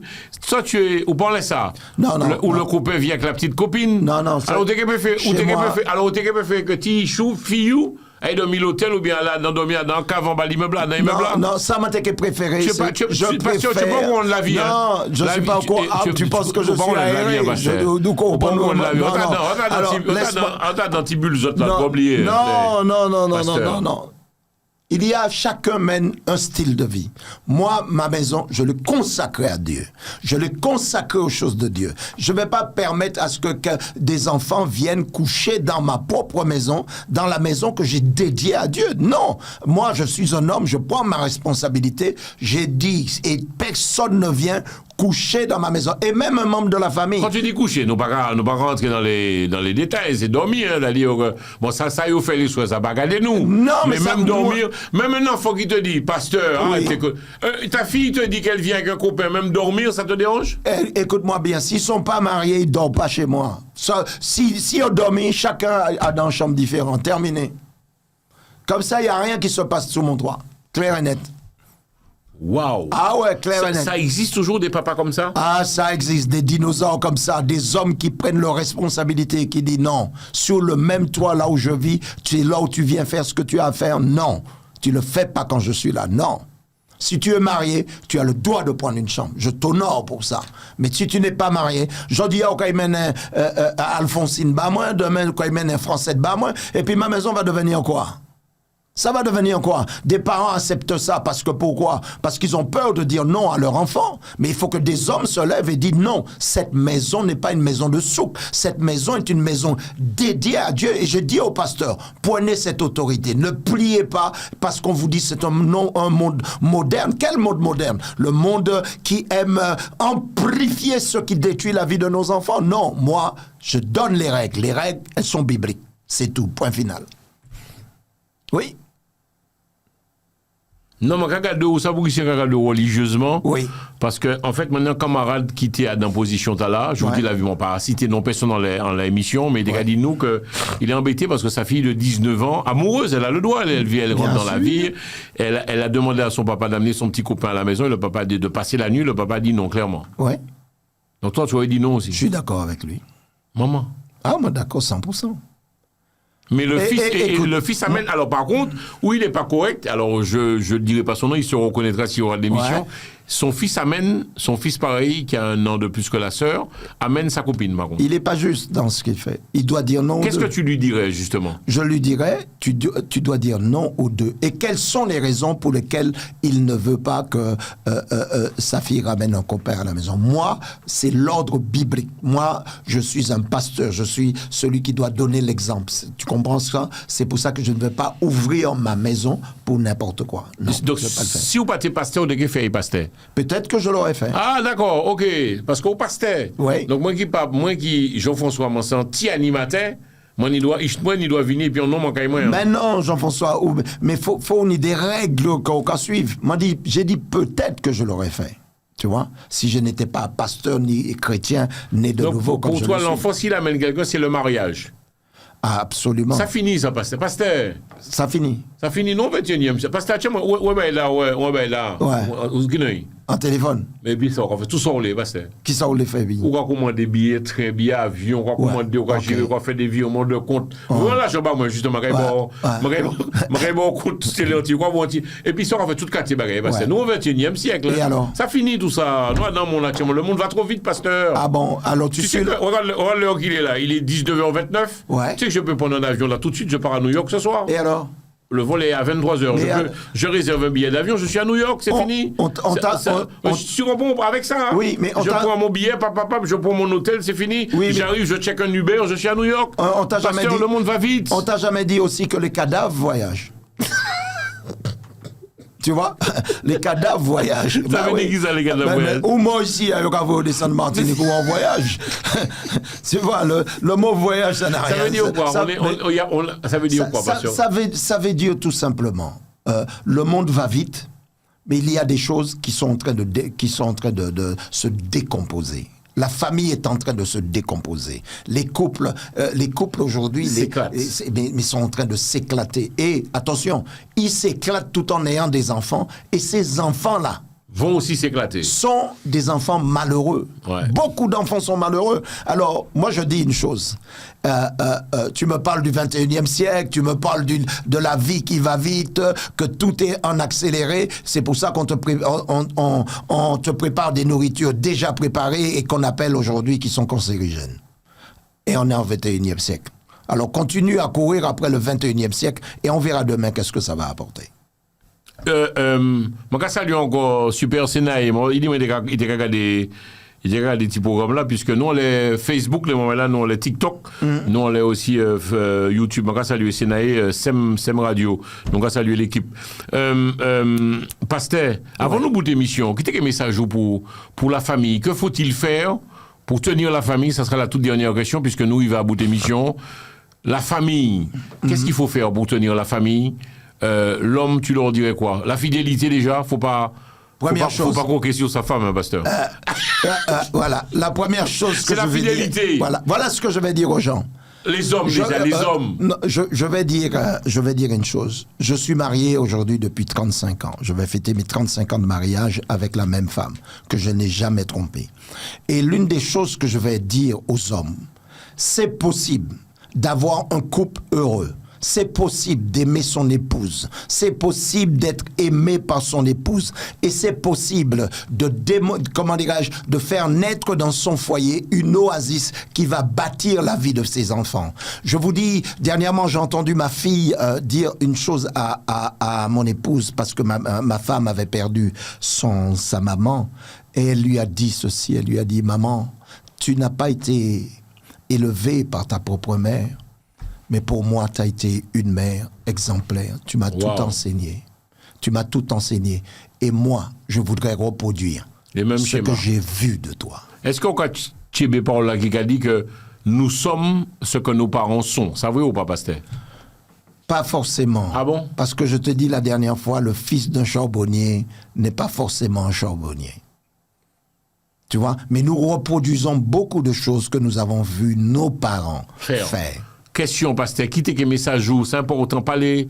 Toi, ou parlez ça? Non, non. Ou le copain vient avec la petite copine? Non, non. Alors, t'es capable de faire que tu chou, fille, elle dormi à l'hôtel ou bien là, dormir dans le cave en bas l'immeuble là, dans l'immeuble là? Non, ça m'a été préféré. Tu sais pas au courant de la vie. Non, je ne suis pas au courant. Tu penses que je suis aéré? Nous comprenons la vie. Regarde dans tes bulles, là, pas oublier. Non. Il y a, chacun mène un style de vie. Moi, ma maison, je le consacre à Dieu. Je le consacre aux choses de Dieu. Je ne vais pas permettre à ce que des enfants viennent coucher dans ma propre maison, dans la maison que j'ai dédiée à Dieu. Non. Moi, je suis un homme, je prends ma responsabilité. J'ai dit, et personne ne vient coucher dans ma maison. Et même un membre de la famille. Quand tu dis coucher, nous ne pouvons pas rentrer dans les détails. C'est dormir. Bon, ça y est, fait les soins, ça va garder nous. Non, mais même ça, dormir. Même un enfant qui te dit, pasteur, oui. Ta fille te dit qu'elle vient avec un copain, même dormir, ça te dérange? Écoute-moi bien, s'ils ne sont pas mariés, ils ne dorment pas chez moi. Si on dormit, chacun a dans une chambre différente. Terminé. Comme ça, il n'y a rien qui se passe sous mon toit. Clair et net. Waouh! Ah ouais, clair et net. Ça existe toujours des papas comme ça? Ah, ça existe, des dinosaures comme ça, des hommes qui prennent leurs responsabilités, qui disent non, sur le même toit là où je vis, tu es là où tu viens faire ce que tu as à faire, non. Tu le fais pas quand je suis là, non. Si tu es marié, tu as le droit de prendre une chambre. Je t'honore pour ça. Mais si tu n'es pas marié, je dis quand il mène Alphonsine bas moi, demain quand il mène un Français bas moi, et puis ma maison va devenir quoi? Ça va devenir quoi? Des parents acceptent ça parce que pourquoi? Parce qu'ils ont peur de dire non à leur enfant. Mais il faut que des hommes se lèvent et disent non, cette maison n'est pas une maison de soupe. Cette maison est une maison dédiée à Dieu. Et je dis au pasteur, prenez cette autorité. Ne pliez pas parce qu'on vous dit c'est un monde moderne. Quel monde moderne? Le monde qui aime amplifier ce qui détruit la vie de nos enfants. Non, moi, je donne les règles. Les règles, elles sont bibliques. C'est tout, point final. Oui. Non, mais regarde où ça vous regarde religieusement. Oui. Parce que, en fait, maintenant, camarade qui était dans position là, je vous dis la vie, on pas cité non personne dans l'émission, mais il a dit nous qu'il est embêté parce que sa fille de 19 ans, amoureuse, elle a le droit, elle rentre dans la vie. Elle a demandé à son papa d'amener son petit copain à la maison et le papa de passer la nuit, le papa a dit non, clairement. Oui. Donc toi, tu aurais dit non aussi. Je suis d'accord avec lui. Maman. Ah, moi d'accord, 100%. Mais le fils amène. Alors par contre, où il n'est pas correct, alors je ne dirai pas son nom, il se reconnaîtra s'il y aura des missions. Son fils pareil, qui a un an de plus que la sœur, amène sa copine, par contre. Il n'est pas juste dans ce qu'il fait. Il doit dire non aux deux. Qu'est-ce que tu lui dirais, justement? Je lui dirais, tu dois dire non aux deux. Et quelles sont les raisons pour lesquelles il ne veut pas que sa fille ramène un copain à la maison? Moi, c'est l'ordre biblique. Moi, je suis un pasteur. Je suis celui qui doit donner l'exemple. Tu comprends ça? C'est pour ça que je ne vais pas ouvrir ma maison pour n'importe quoi. Non, donc, je ne vais pas le faire. si vous partez pasteur, de quel fait il pasteur? Peut-être que je l'aurais fait. Ah, d'accord, ok. Parce qu'au pasteur. Oui. Donc, moi qui Jean-François Mansan, ti animateur, moi, il doit venir, et puis on non, mon caïman. Mais non, Jean-François, mais faut on ait des règles qu'on suivre. J'ai dit peut-être que je l'aurais fait. Tu vois, si je n'étais pas pasteur ni chrétien, né de nouveau comme je le suis. Pour toi, l'enfant, s'il amène quelqu'un, c'est le mariage. Ah, absolument. Ça finit, ça, pasteur. Ça finit. Ça finit, non, 21e. Pasteur, tiens, ouais, là. Ouais. En téléphone. Mais bien, ça, on fait tout ça, on les, pasteur. Qui ça, on les fait, bien? On va commander des billets, train, billets, avion, on va commander, on va gérer, on va faire des virements de compte. Voilà, je sais pas, moi, justement, bon compte, c'est l'anti, quoi, bon, et puis ça, on va fait tout quartier, bagaille, pasteur. Nous, au 21e siècle. Et alors? Ça finit, tout ça. Nous, dans mon action, le monde va trop vite, pasteur. Ah bon, alors tu sais. Regarde l'heure qu'il est là, il est 19h29. Ouais. Tu sais que je peux prendre un avion là tout de suite, je pars à New York ce soir. Et alors? Le vol est à 23h. Je réserve un billet d'avion, je suis à New York, c'est fini. Tu comprends avec ça? Hein? Oui, mais je prends mon billet, je prends mon hôtel, c'est fini. Oui, j'arrive, je check un Uber, je suis à New York. Pasteur, le monde va vite. On t'a jamais dit aussi que les cadavres voyagent. Tu vois, les cadavres voyagent. Ça veut dire qu'ils ont les cadavres voyagent. Ou moi aussi, avec un descendre de Martinique où on voyage. Tu vois, le mot voyage, ça n'a rien. Ça veut dire quoi? Ça veut dire quoi, pasteur? Ça veut dire tout simplement, le monde va vite, mais il y a des choses qui sont en train de se décomposer. La famille est en train de se décomposer. Les couples aujourd'hui, mais sont en train de s'éclater. Et attention, ils s'éclatent tout en ayant des enfants. Et ces enfants-là vont aussi s'éclater. Sont des enfants malheureux. Ouais. Beaucoup d'enfants sont malheureux. Alors, moi, je dis une chose. Tu me parles du 21e siècle, tu me parles de la vie qui va vite, que tout est en accéléré. C'est pour ça qu'on te, on te prépare des nourritures déjà préparées et qu'on appelle aujourd'hui qui sont cancérigènes. Et on est en 21e siècle. Alors, continue à courir après le 21e siècle et on verra demain qu'est-ce que ça va apporter. Je salue encore Super Sénat. Il dit qu'il y a des petits programmes là, puisque nous, on les Facebook, les moments là, nous, on les TikTok, nous, on les aussi YouTube. Je salue Sénat, Sem Radio. Donc, je salue l'équipe. Pasteur, avant nous bout d'émission, quel est le message pour la famille? Que faut-il faire pour tenir la famille? Ça sera la toute dernière question, puisque nous, il va à bout d'émission. La famille, qu'est-ce qu'il faut faire pour tenir la famille? L'homme, tu leur dirais quoi? La fidélité déjà, faut pas croquer sur sa femme, hein, pasteur. Voilà, la première chose que c'est la fidélité. Voilà ce que je vais dire aux gens. Les hommes, les hommes. Non, je vais dire une chose. Je suis marié aujourd'hui depuis 35 ans. Je vais fêter mes 35 ans de mariage avec la même femme que je n'ai jamais trompée. Et l'une des choses que je vais dire aux hommes, c'est possible d'avoir un couple heureux. C'est possible d'aimer son épouse. C'est possible d'être aimé par son épouse. Et c'est possible de faire naître dans son foyer une oasis qui va bâtir la vie de ses enfants. Je vous dis, dernièrement, j'ai entendu ma fille dire une chose à mon épouse parce que ma femme avait perdu sa maman. Et elle lui a dit ceci, elle lui a dit, maman, tu n'as pas été élevée par ta propre mère. Mais pour moi, tu as été une mère exemplaire. Tu m'as tout enseigné. Tu m'as tout enseigné. Et moi, je voudrais reproduire ce que j'ai vu de toi. Est-ce qu'on a Tchébé Parola qui a dit que nous sommes ce que nos parents sont? Ça vrai ou pas, pasteur? Pas forcément. Ah bon? Parce que je te dis la dernière fois, le fils d'un charbonnier n'est pas forcément un charbonnier. Tu vois? Mais nous reproduisons beaucoup de choses que nous avons vu nos parents faire. Question, pasteur, qui t'es que message ou c'est important pas les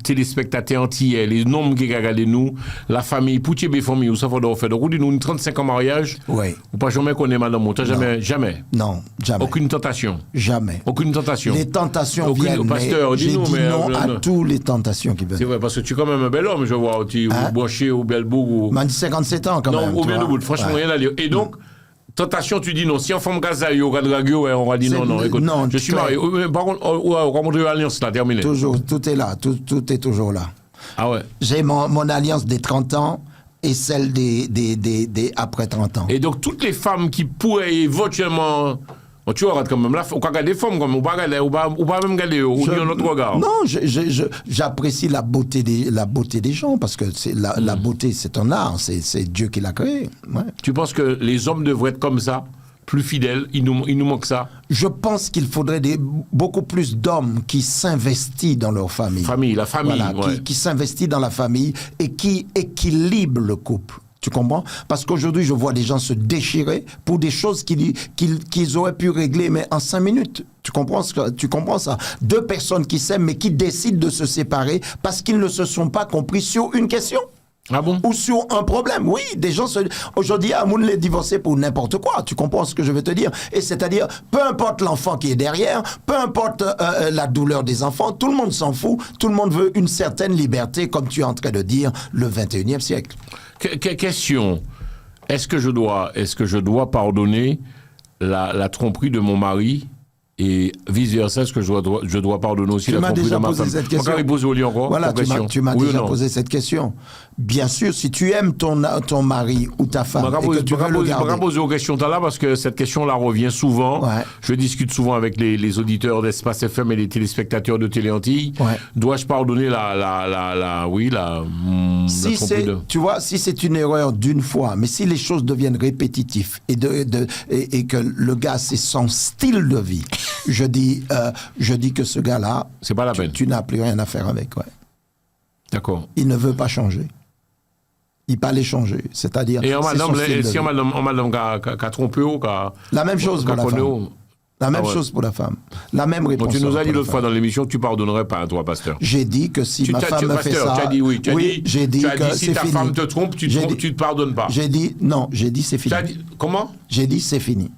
téléspectateurs entiers, les nombres qui regardent nous, la famille, pour les familles, ou ça faut faire de route, nous 35 ans mariage. Oui. Ou pas jamais connaître madame, jamais. Non, jamais. Aucune tentation. Jamais. Aucune tentation. Les tentations viennent, pasteur, j'ai dit non à toutes les tentations qui viennent. C'est vrai, parce que tu es quand même un bel homme, je vois, tu Bocher ou Belbourg ou... Man, 57 ans quand même. Non, ou bien debout, franchement, rien à dire. Et donc, tentation, tu dis non. Si on fait un gazaï ou on va dire non. Écoute, je suis marié. Par contre, on va montrer l'alliance là, terminé. Toujours, tout est là. Tout est toujours là. Ah ouais. J'ai mon alliance des 30 ans et celle des après 30 ans. Et donc, toutes les femmes qui pourraient éventuellement... Tu regardes quand même là, on regarde des femmes comme on pas regarder, ou pas même regarder, ou dire notre regard. Non, j'apprécie la beauté des gens parce que la beauté c'est un art, c'est Dieu qui l'a créé. Ouais. Tu penses que les hommes devraient être comme ça, plus fidèles, il nous manque ça? Je pense qu'il faudrait beaucoup plus d'hommes qui s'investissent dans leur famille. La famille, voilà, ouais. qui s'investissent dans la famille et qui équilibrent le couple. Tu comprends? Parce qu'aujourd'hui, je vois des gens se déchirer pour des choses qu'ils auraient pu régler, mais en 5 minutes. Tu comprends ça? 2 personnes qui s'aiment, mais qui décident de se séparer parce qu'ils ne se sont pas compris sur une question. Ah bon? Ou sur un problème. Oui, des gens aujourd'hui, à moun les divorcer pour n'importe quoi. Tu comprends ce que je veux te dire? Et c'est-à-dire, peu importe l'enfant qui est derrière, peu importe la douleur des enfants, tout le monde s'en fout. Tout le monde veut une certaine liberté, comme tu es en train de dire, le 21e siècle. Question. Est-ce que je dois pardonner la tromperie de mon mari et vice-versa, est-ce que je dois pardonner aussi la tromperie de ma femme? Cette question. Voilà, tu m'as déjà posé cette question. Bien sûr, si tu aimes ton mari ou ta femme et que tu veux le garder. Je vais poser une question là parce que cette question-là revient souvent. Ouais. Je discute souvent avec les auditeurs d'Espace FM et les téléspectateurs de Télé Antilles. Ouais. Dois-je pardonner la tromperie de... Tu vois, si c'est une erreur d'une fois, mais si les choses deviennent répétitives et que le gars, c'est son style de vie, je dis que ce gars-là, c'est pas la peine. Tu n'as plus rien à faire avec. Ouais. D'accord. Il ne veut pas changer. Il pas les changer. C'est-à-dire. Et en c'est son madame, style de si vie. en madame qu'a trompé ou La même chose pour la femme. La même Ah ouais. chose pour la femme. La même réponse. Bon, tu nous as dit pour la l'autre fois femme. dans l'émission que tu pardonnerais pas, toi, pasteur. J'ai dit que si ma femme me fait pasteur, ça. tu as dit oui. J'ai dit tu as que dit si c'est ta fini. femme te trompe, tu te pardonnes pas. J'ai dit non. J'ai dit c'est fini. Tu as dit, comment? J'ai dit c'est fini.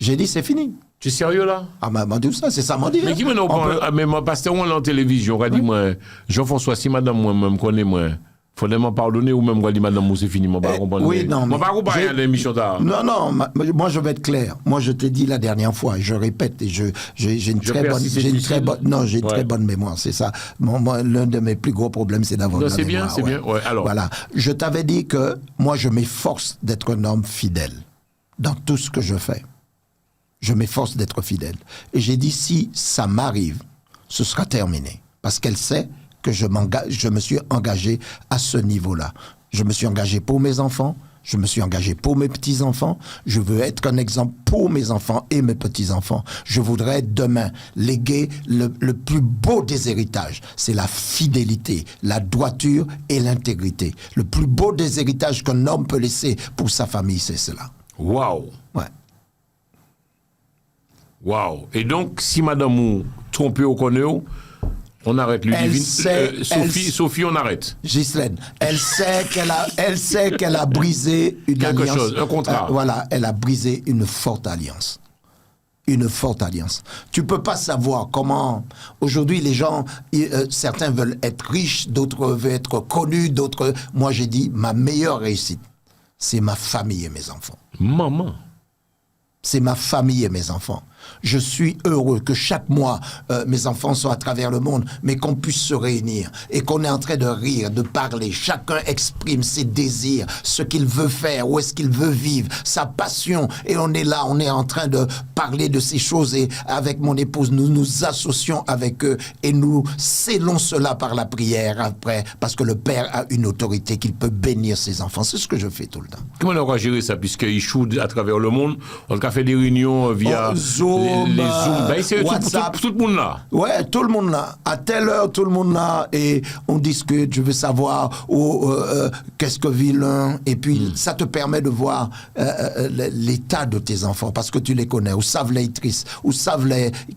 J'ai dit c'est fini. Tu es sérieux là? Ah, m'a dit ça, c'est ça, m'a dit. Mais qui m'a dit, mais mon pasteur, on est en télévision, on a dit, moi, Jean-François, si madame, moi, me connaît, moi, faudrait m'en pardonner ou même, on dit, madame, moi, c'est fini, moi, pas comprendre. Oui, non. Moi, pas comprendre à l'émission, Non, non, moi, je vais être clair. Moi, je t'ai dit la dernière fois, je répète, et j'ai une très bonne mémoire, c'est ça. L'un de mes plus gros problèmes, c'est d'avoir de la mémoire. C'est bien, ouais, alors. Voilà. Je t'avais dit que moi, je m'efforce d'être un homme fidèle dans tout ce que je fais. Je m'efforce d'être fidèle. Et j'ai dit, si ça m'arrive, ce sera terminé. Parce qu'elle sait que je me suis engagé à ce niveau-là. Je me suis engagé pour mes enfants, je me suis engagé pour mes petits-enfants. Je veux être un exemple pour mes enfants et mes petits-enfants. Je voudrais demain léguer le plus beau des héritages. C'est la fidélité, la droiture et l'intégrité. Le plus beau des héritages qu'un homme peut laisser pour sa famille, c'est cela. Waouh! Ouais. Waouh! Et donc, si madame ou trompé au connaît, on arrête lui. Sophie, on arrête. Ghislaine, elle sait qu'elle a brisé une quelque alliance. Chose, un contrat. Voilà, elle a brisé une forte alliance. Une forte alliance. Tu peux pas savoir comment aujourd'hui les gens, certains veulent être riches, d'autres veulent être connus, d'autres. Moi, j'ai dit ma meilleure réussite, c'est ma famille et mes enfants. Maman. C'est ma famille et mes enfants. Je suis heureux que chaque mois, mes enfants soient à travers le monde, mais qu'on puisse se réunir et qu'on est en train de rire, de parler. Chacun exprime ses désirs, ce qu'il veut faire, où est-ce qu'il veut vivre, sa passion. Et on est là, on est en train de parler de ces choses et avec mon épouse, nous nous associons avec eux et nous scellons cela par la prière après, parce que le Père a une autorité qu'il peut bénir ses enfants. C'est ce que je fais tout le temps. Comment on va gérer ça, puisqu'ils shootent à travers le monde? On a fait des réunions via... Zoom, les Zoom. WhatsApp. Tout le monde là. Ouais, tout le monde là. À telle heure, tout le monde là. Et on discute, je veux savoir qu'est-ce que vit l'un. Et puis, ça te permet de voir l'état de tes enfants, parce que tu les connais. Ou savent les tristes, ou savent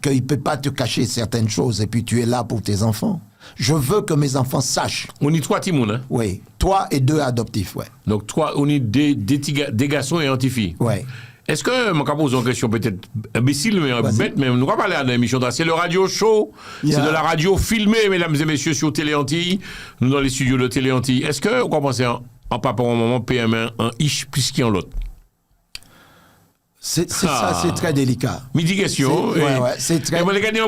qu'ils ne peuvent pas te cacher certaines choses. Et puis, tu es là pour tes enfants. Je veux que mes enfants sachent. On est 3 timons, hein? Oui. 3 et 2 adoptifs, ouais. Donc, 3, on est des garçons et un petit fille. Ouais. Est-ce que, je pose une question peut-être imbécile, mais bête, mais on va parler à l'émission. C'est le radio show, c'est de la radio filmée, mesdames et messieurs, sur Télé Antilles, nous dans les studios de Télé Antilles. Est-ce que, on va penser en papa, en maman, PM1, un ish, plus qu'il y en l'autre? C'est ça, c'est très délicat. Midi question. C'est très... Et moi, les gagnants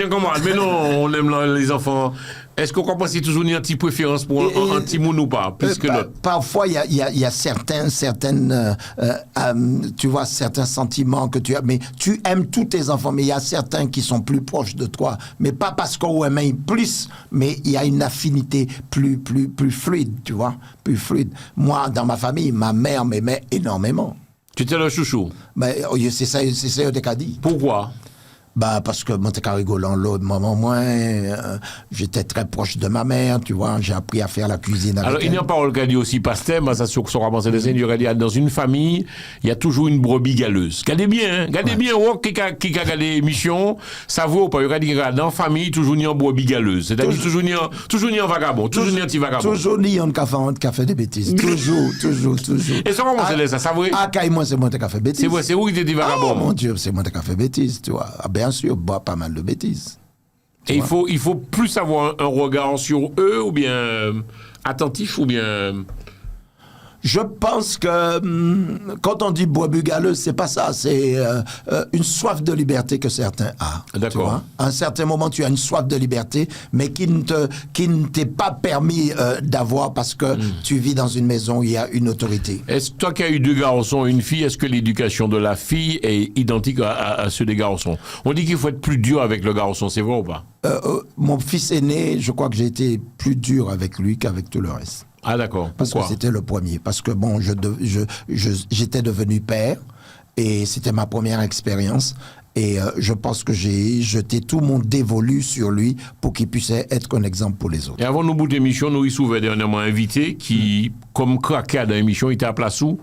comment? Mais non, on aime les enfants. Est-ce qu'on pense toujours une petite préférence pour un petit moun ou pas, plus que l'autre? Parfois, il y a certaines, tu vois, certains sentiments que tu as, mais tu aimes tous tes enfants, mais il y a certains qui sont plus proches de toi, mais pas parce qu'on aime plus, mais il y a une affinité plus fluide, tu vois, plus fluide. Moi, dans ma famille, ma mère m'aimait énormément. Tu étais le chouchou? Mais c'est ça que tu as dit. Pourquoi? Parce que moi, t'es rigolant, l'autre moment, moi, j'étais très proche de ma mère, tu vois, j'ai appris à faire la cuisine avec Alors, elle. il n'y a pas qu'a dit aussi pasteur, mais ça sur son avancé des il y a dans une famille, il y a toujours une brebis galeuse. Regardez bien, qui a gardé l'émission, ça vaut pas, il y a dans la famille, toujours une brebis galeuse. C'est-à-dire toujours une vagabond, toujours une petit vagabond. Toujours ni un café des bêtises. Toujours. Et ça, comment c'est ça vrai? Moi, c'est moi qui a fait bêtises. C'est vrai, c'est où il était dit vagabond? Oh mon Dieu, c'est moi qui a fait bêtises, tu vois. Bien sûr, bois pas mal de bêtises. Et il faut plus avoir un regard sur eux, ou bien attentif, ou bien... Je pense que quand on dit brebis galeuse, c'est pas ça. C'est une soif de liberté que certains ont. D'accord. À un certain moment, tu as une soif de liberté, mais qui ne t'est pas permis d'avoir parce que tu vis dans une maison où il y a une autorité. Est-ce toi qui as eu 2 garçons et une fille, est-ce que l'éducation de la fille est identique à ceux des garçons? On dit qu'il faut être plus dur avec le garçon, c'est vrai ou pas? Mon fils aîné, je crois que j'ai été plus dur avec lui qu'avec tout le reste. Ah d'accord. Parce Pourquoi? que c'était le premier. Parce que bon, j'étais devenu père et c'était ma première expérience. Et je pense que j'ai jeté tout mon dévolu sur lui pour qu'il puisse être un exemple pour les autres. Et avant de nous bout d'émission, nous y souvent dernièrement un invité qui, comme craqué dans l'émission, il était à place où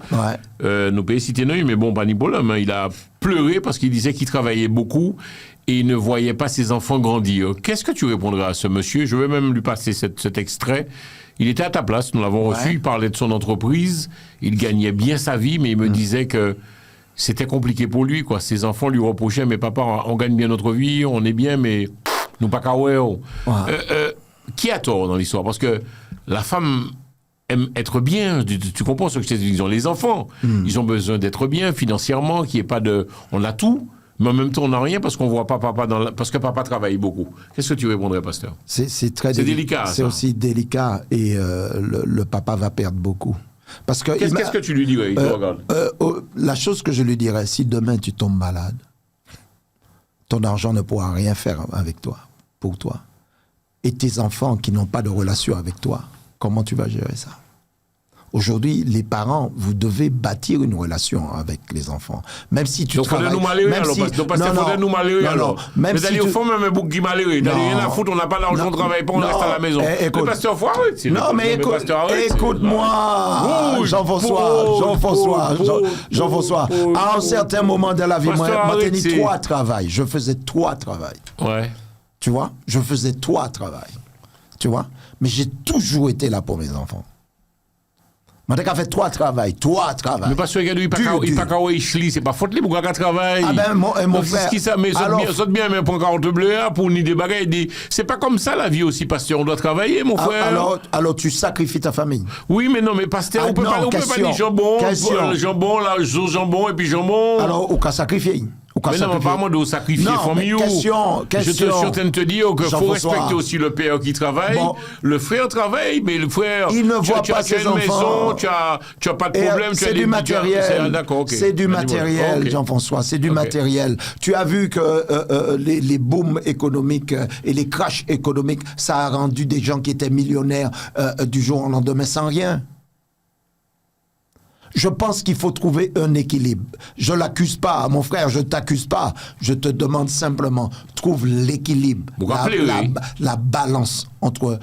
nous payons citer non, mais bon, pas ni problème. Il a pleuré parce qu'il disait qu'il travaillait beaucoup et il ne voyait pas ses enfants grandir. Qu'est-ce que tu répondras à ce monsieur? Je vais même lui passer cet extrait. Il était à ta place, nous l'avons reçu, il parlait de son entreprise, il gagnait bien sa vie, mais il me disait que c'était compliqué pour lui, quoi. Ses enfants lui reprochaient, mais papa, on gagne bien notre vie, on est bien, mais nous pas qu'à qui a tort dans l'histoire? Parce que la femme aime être bien, tu comprends ce que je te dis? Ils ont les enfants, ils ont besoin d'être bien financièrement, qu'il n'y ait pas de... On a tout, mais en même temps on n'a rien parce qu'on voit pas papa parce que papa travaille beaucoup. Qu'est-ce que tu répondrais, pasteur? C'est très délicat. C'est aussi délicat et le papa va perdre beaucoup. Parce que qu'est-ce que tu lui dirais? La chose que je lui dirais, si demain tu tombes malade, ton argent ne pourra rien faire avec toi, pour toi. Et tes enfants qui n'ont pas de relation avec toi, comment tu vas gérer ça? Aujourd'hui, les parents, vous devez bâtir une relation avec les enfants. Même si tu travailles... Donc, faudrait nous malheureux, faudrait nous malheureux, alors. Même si au fond, même un bouc qui malheureux. T'as rien à foutre, on n'a pas l'argent, on ne travaille pas, on reste à la maison. Écoute, le pasteur, faut arrêter. Non, mais écoute-moi, Jean-François. À un certain moment de la vie, moi, j'ai 3 travails. Je faisais 3 travails. Ouais. Tu vois? Je faisais 3 travails. Tu vois? Mais j'ai toujours été là pour mes enfants. Mais t'as fait 3 travails. Mais parce que il pas qu'à Ishli, c'est pas faute libre pour qu'à travail. Ah ben mon frère. Mais ça bien mais pour 40 bleu pour ni des bagailles. C'est pas comme ça la vie aussi, pasteur. On doit travailler, mon frère. Alors tu sacrifies ta famille. Oui, mais non, mais pasteur, on peut pas dire jambon, jambon et puis jambon. Alors on peut sacrifier. Mais non, pas moi de sacrifier famille. Je suis en train de te dire qu'il faut respecter aussi le père qui travaille. Bon. Le frère travaille, mais le frère... Il ne voit pas ses enfants. Maison, tu as pas de problème. C'est du matériel. D'accord, ok. C'est du matériel, Jean-François. C'est du matériel. Tu as vu que les booms économiques et les crashs économiques, ça a rendu des gens qui étaient millionnaires du jour au lendemain sans rien. Je pense qu'il faut trouver un équilibre. Je l'accuse pas, mon frère, je t'accuse pas. Je te demande simplement, trouve l'équilibre, la balance entre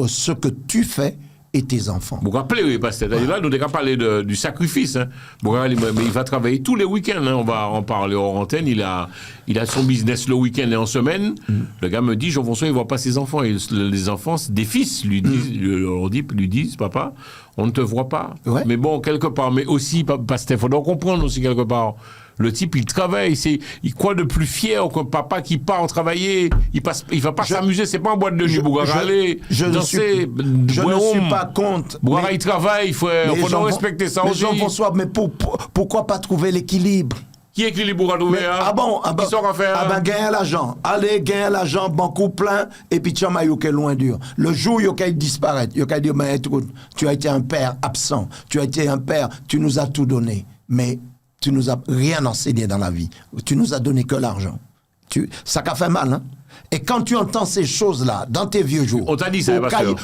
ce que tu fais et tes enfants. Vous rappelez, pasteur, là, nous avons parlé du sacrifice. Hein. Mais il va travailler tous les week-ends. Hein. On va en parler hors antenne. Il a son business le week-end et en semaine. Le gars me dit, Jean-François, il ne voit pas ses enfants. Et les enfants, des fils, lui disent, papa, on ne te voit pas. Ouais. Mais bon, quelque part, mais aussi, pasteur, il faut donc comprendre aussi quelque part. Le type, il travaille, il croit de plus fier qu'un papa qui part travailler. Il va pas s'amuser, c'est pas en boîte de nuit. Je ne suis pas contre. Bougara, il travaille, il faut respecter ça aussi. Jean-François, mais pourquoi pas trouver l'équilibre? Qui équilibre à trouver? Qui sort à faire? Gagne l'argent. Allez, gagne l'argent, banco plein, et puis tu as loin dur. Le jour où il y a disparaître, il y a dire, mais tu as été un père absent. Tu as été un père, tu nous as tout donné. Mais tu nous as rien enseigné dans la vie. Tu nous as donné que l'argent. Ça t'a fait mal, hein? Et quand tu entends ces choses-là, dans tes vieux jours... On t'a dit ça, pasteur.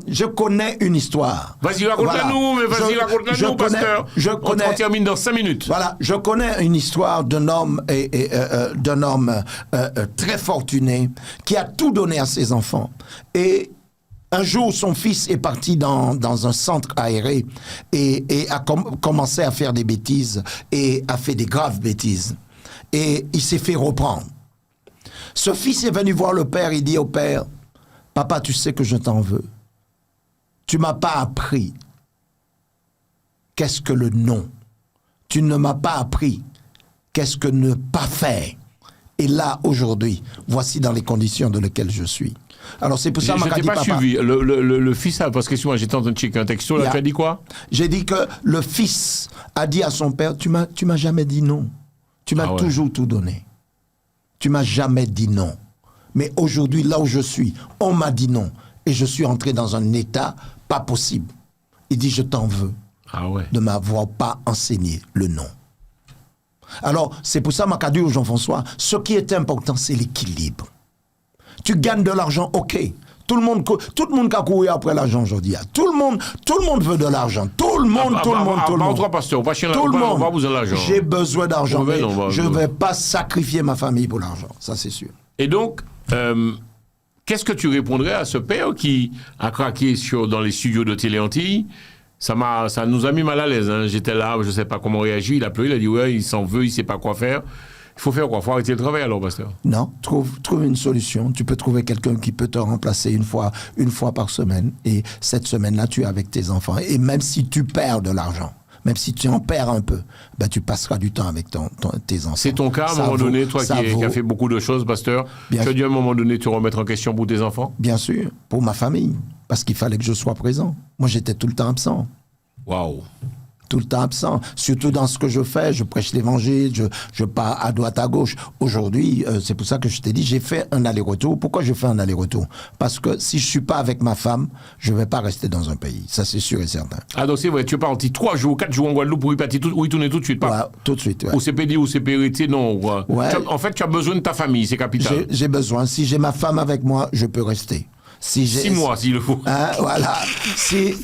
Je connais une histoire. Vas-y, raconte-la-nous, pasteur. On termine dans 5 minutes. Voilà, je connais une histoire d'un homme, très fortuné, qui a tout donné à ses enfants. Et... un jour, son fils est parti dans un centre aéré et a commencé à faire des bêtises et a fait des graves bêtises. Et il s'est fait reprendre. Ce fils est venu voir le père, il dit au père, « Papa, tu sais que je t'en veux. Tu m'as pas appris qu'est-ce que le non. Tu ne m'as pas appris qu'est-ce que ne pas faire. Et là, aujourd'hui, voici dans les conditions dans lesquelles je suis. » Alors c'est pour ça que je t'ai pas suivi. Le fils a, parce que moi j'étais en train de checker un texto, là tu as dit quoi? J'ai dit que le fils a dit à son père, tu m'as jamais dit non. Tu m'as toujours tout donné. Tu m'as jamais dit non. Mais aujourd'hui, là où je suis, on m'a dit non. Et je suis entré dans un état pas possible. Il dit, je t'en veux de m'avoir pas enseigné le non. Alors, c'est pour ça, que dit au Jean-François, ce qui est important, c'est l'équilibre. Tu gagnes de l'argent, ok. Tout le monde qui a couru après l'argent aujourd'hui. Tout le monde veut de l'argent. Tout le monde. Tout le monde. J'ai besoin d'argent, mais je ne vais pas sacrifier ma famille pour l'argent. Ça, c'est sûr. Et donc, qu'est-ce que tu répondrais à ce père qui a craqué dans les studios de Télé Antilles? Ça nous a mis mal à l'aise. Hein. J'étais là, je ne sais pas comment réagir. Il a pleuré, il a dit ouais, il s'en veut, il ne sait pas quoi faire. Il faut faire quoi? Il faut arrêter le travail alors, pasteur? Non, trouve une solution. Tu peux trouver quelqu'un qui peut te remplacer une fois par semaine. Et cette semaine-là, tu es avec tes enfants. Et même si tu perds de l'argent, même si tu en perds un peu, ben tu passeras du temps avec tes enfants. C'est ton cas à un moment donné, toi qui as fait beaucoup de choses, pasteur. Tu as dû à un moment donné te remettre en question pour tes enfants? Bien sûr, pour ma famille. Parce qu'il fallait que je sois présent. Moi, j'étais tout le temps absent. Waouh! Tout le temps absent, surtout dans ce que je fais, je prêche l'évangile, je pars à droite, à gauche. Aujourd'hui, c'est pour ça que je t'ai dit, j'ai fait un aller-retour. Pourquoi je fais un aller-retour? Parce que si je suis pas avec ma femme, je vais pas rester dans un pays. Ça, c'est sûr et certain. Ah, donc c'est vrai, tu es parti 3 jours, 4 jours en Guadeloupe pour y tourner tout de suite, pas? Ouais, tout de suite, ouais. Ou c'est pédé, ou c'est périté, non. Ouais. En fait, tu as besoin de ta famille, c'est capital. J'ai besoin. Si j'ai ma femme avec moi, je peux rester. 6 mois, s'il le faut. Hein, voilà. Si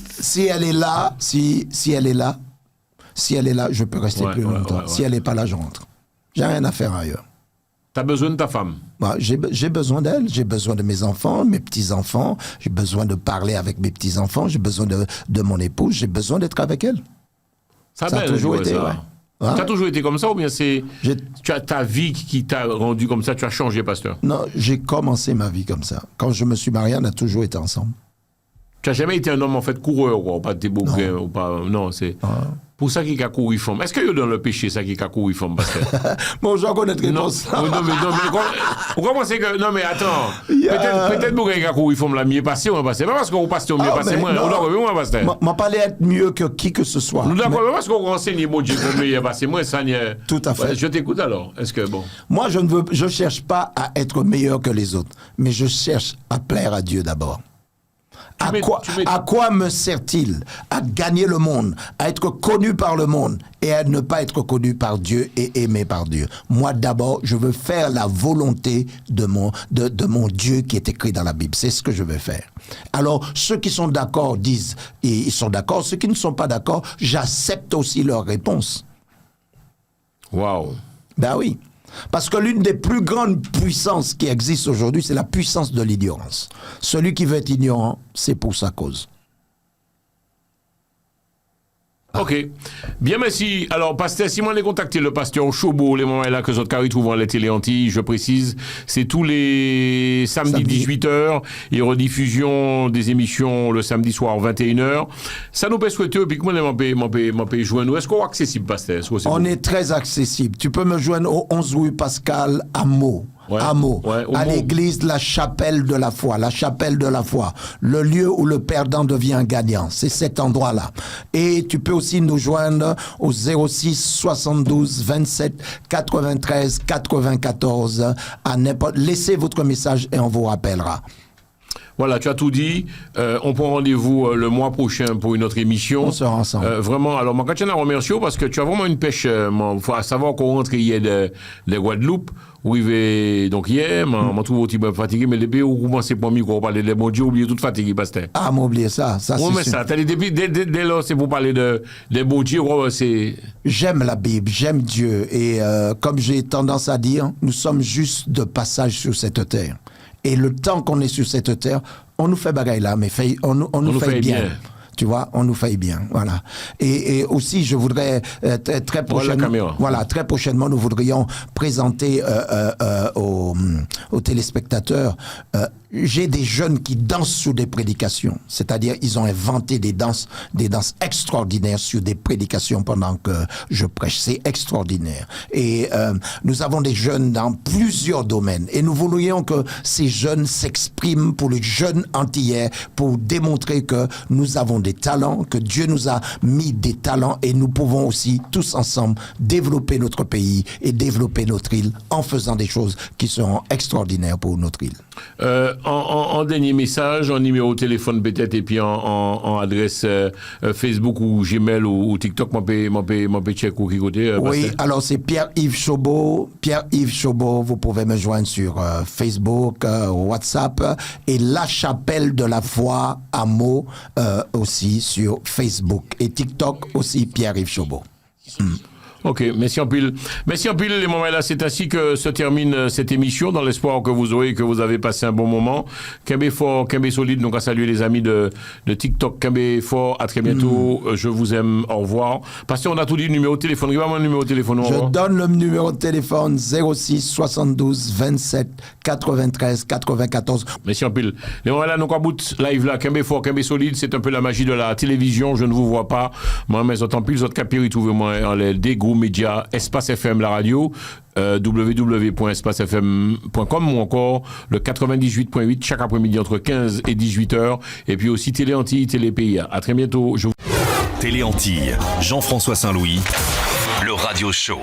elle est là, si elle est là, je peux rester plus longtemps. Si elle n'est pas là, je rentre. J'ai rien à faire ailleurs. Tu as besoin de ta femme? J'ai besoin d'elle, j'ai besoin de mes enfants, mes petits-enfants, j'ai besoin de parler avec mes petits-enfants, j'ai besoin de mon épouse, j'ai besoin d'être avec elle. Ça a toujours été, ouais. Tu as toujours été comme ça ou bien tu as ta vie qui t'a rendu comme ça, tu as changé, pasteur? Non, j'ai commencé ma vie comme ça. Quand je me suis marié, on a toujours été ensemble. Tu n'as jamais été un homme en fait coureur, quoi, pas des beaux gains, ou pas. Non, c'est. Pour ça qu'il a couru femme. Est-ce qu'il y a dans le péché ça qu'il a couru femme, pasteur? Bon, j'en connais très bien ça. Non, mais pourquoi pensez que. Non, mais attends. Peut-être pour qu'il a couru femme la mieux passé ou passé. Pas parce qu'on passe au mieux passé, moi. On doit moi, pasteur. Moi, pas être mieux que qui que ce soit. Nous d'accord, mais parce qu'on renseigne mon Dieu qu'on mieux passé, moi, ça n'y est. Tout à fait. Je t'écoute alors. Est-ce que bon. Moi, je cherche pas à être meilleur que les autres, mais je cherche à plaire à Dieu d'abord. À quoi me sert-il? À gagner le monde, à être connu par le monde et à ne pas être connu par Dieu et aimé par Dieu. Moi, d'abord, je veux faire la volonté de mon Dieu qui est écrit dans la Bible. C'est ce que je veux faire. Alors, ceux qui sont d'accord disent, et ils sont d'accord. Ceux qui ne sont pas d'accord, j'accepte aussi leur réponse. Waouh. Ben oui. Parce que l'une des plus grandes puissances qui existent aujourd'hui, c'est la puissance de l'ignorance. Celui qui veut être ignorant, c'est pour sa cause. Ok. Bien, merci. Alors, pasteur, si moi, j'ai contacté le pasteur Chobo, les moments là que les autres carrés trouvent en les Télé Antilles, je précise, c'est tous les samedis 18h et rediffusion des émissions le samedi soir 21h. Ça nous peut souhaiter, puis comment on peut joindre? Est-ce qu'on est accessible, pasteur? On est très accessible. Tu peux me joindre au 11 rue Pascal à Meaux. À l'église La Chapelle de la Foi. La Chapelle de la Foi. Le lieu où le perdant devient gagnant. C'est cet endroit-là. Et tu peux aussi nous joindre au 06 72 27 93 94 à n'importe. Laissez votre message et on vous rappellera. Voilà, tu as tout dit. On prend rendez-vous le mois prochain pour une autre émission. On sera ensemble. Vraiment, alors, moi, quand je te remercie parce que tu as vraiment une pêche. Il faut savoir qu'on rentre hier de Guadeloupe. Où il va, donc hier, je trouve un petit peu fatigué, mais depuis où commencez pour micro, parler de mon Dieu, oublié toute fatigue, pasteur. Ah, m'oublier ça c'est mais ça, dès lors, c'est pour parler de bon Dieu, c'est... J'aime la Bible, j'aime Dieu, et comme j'ai tendance à dire, nous sommes juste de passage sur cette terre. Et le temps qu'on est sur cette terre, on nous fait bagaille là, mais on nous fait bien. Tu vois, on nous fait bien, voilà. Et aussi, je voudrais très prochainement, nous voudrions présenter aux téléspectateurs. J'ai des jeunes qui dansent sur des prédications, c'est-à-dire ils ont inventé des danses extraordinaires sur des prédications pendant que je prêche. C'est extraordinaire. Et nous avons des jeunes dans plusieurs domaines. Et nous voudrions que ces jeunes s'expriment pour les jeunes antillais, pour démontrer que nous avons des talents, que Dieu nous a mis des talents et nous pouvons aussi tous ensemble développer notre pays et développer notre île en faisant des choses qui seront extraordinaires pour notre île. en dernier message, en numéro de téléphone peut-être, et puis en adresse Facebook ou Gmail ou TikTok, mon peut check ou qui côté. Oui, alors c'est Pierre-Yves Chaubeau. Pierre-Yves Chaubeau, vous pouvez me joindre sur Facebook, WhatsApp, et La Chapelle de la Foi à mots aussi sur Facebook. Et TikTok aussi, Pierre-Yves Chaubeau. Ok, merci en pile. Merci en pile, les moments là. C'est ainsi que se termine cette émission, dans l'espoir que vous avez passé un bon moment. Kembe fort, Kembe solide. Donc, à saluer les amis de TikTok. Kembe fort, à très bientôt. Je vous aime, au revoir. Parce qu'on a tout dit, numéro de téléphone. Regarde mon numéro de téléphone. Je donne le numéro de téléphone 06 72 27 93 94. Merci en pile. Les moments là, nous bout live là. Kembe fort, Kembe solide. C'est un peu la magie de la télévision. Je ne vous vois pas. Moi, mais j'entends plus. Autres capiri, trouvez-moi en les dégoûts médias, Espace FM, la radio, www.espacefm.com ou encore le 98.8 chaque après-midi entre 15 et 18h. Et puis aussi Télé Antilles, Télé Pays. À très bientôt. Télé Antilles, Jean-François Saint-Louis, le radio show.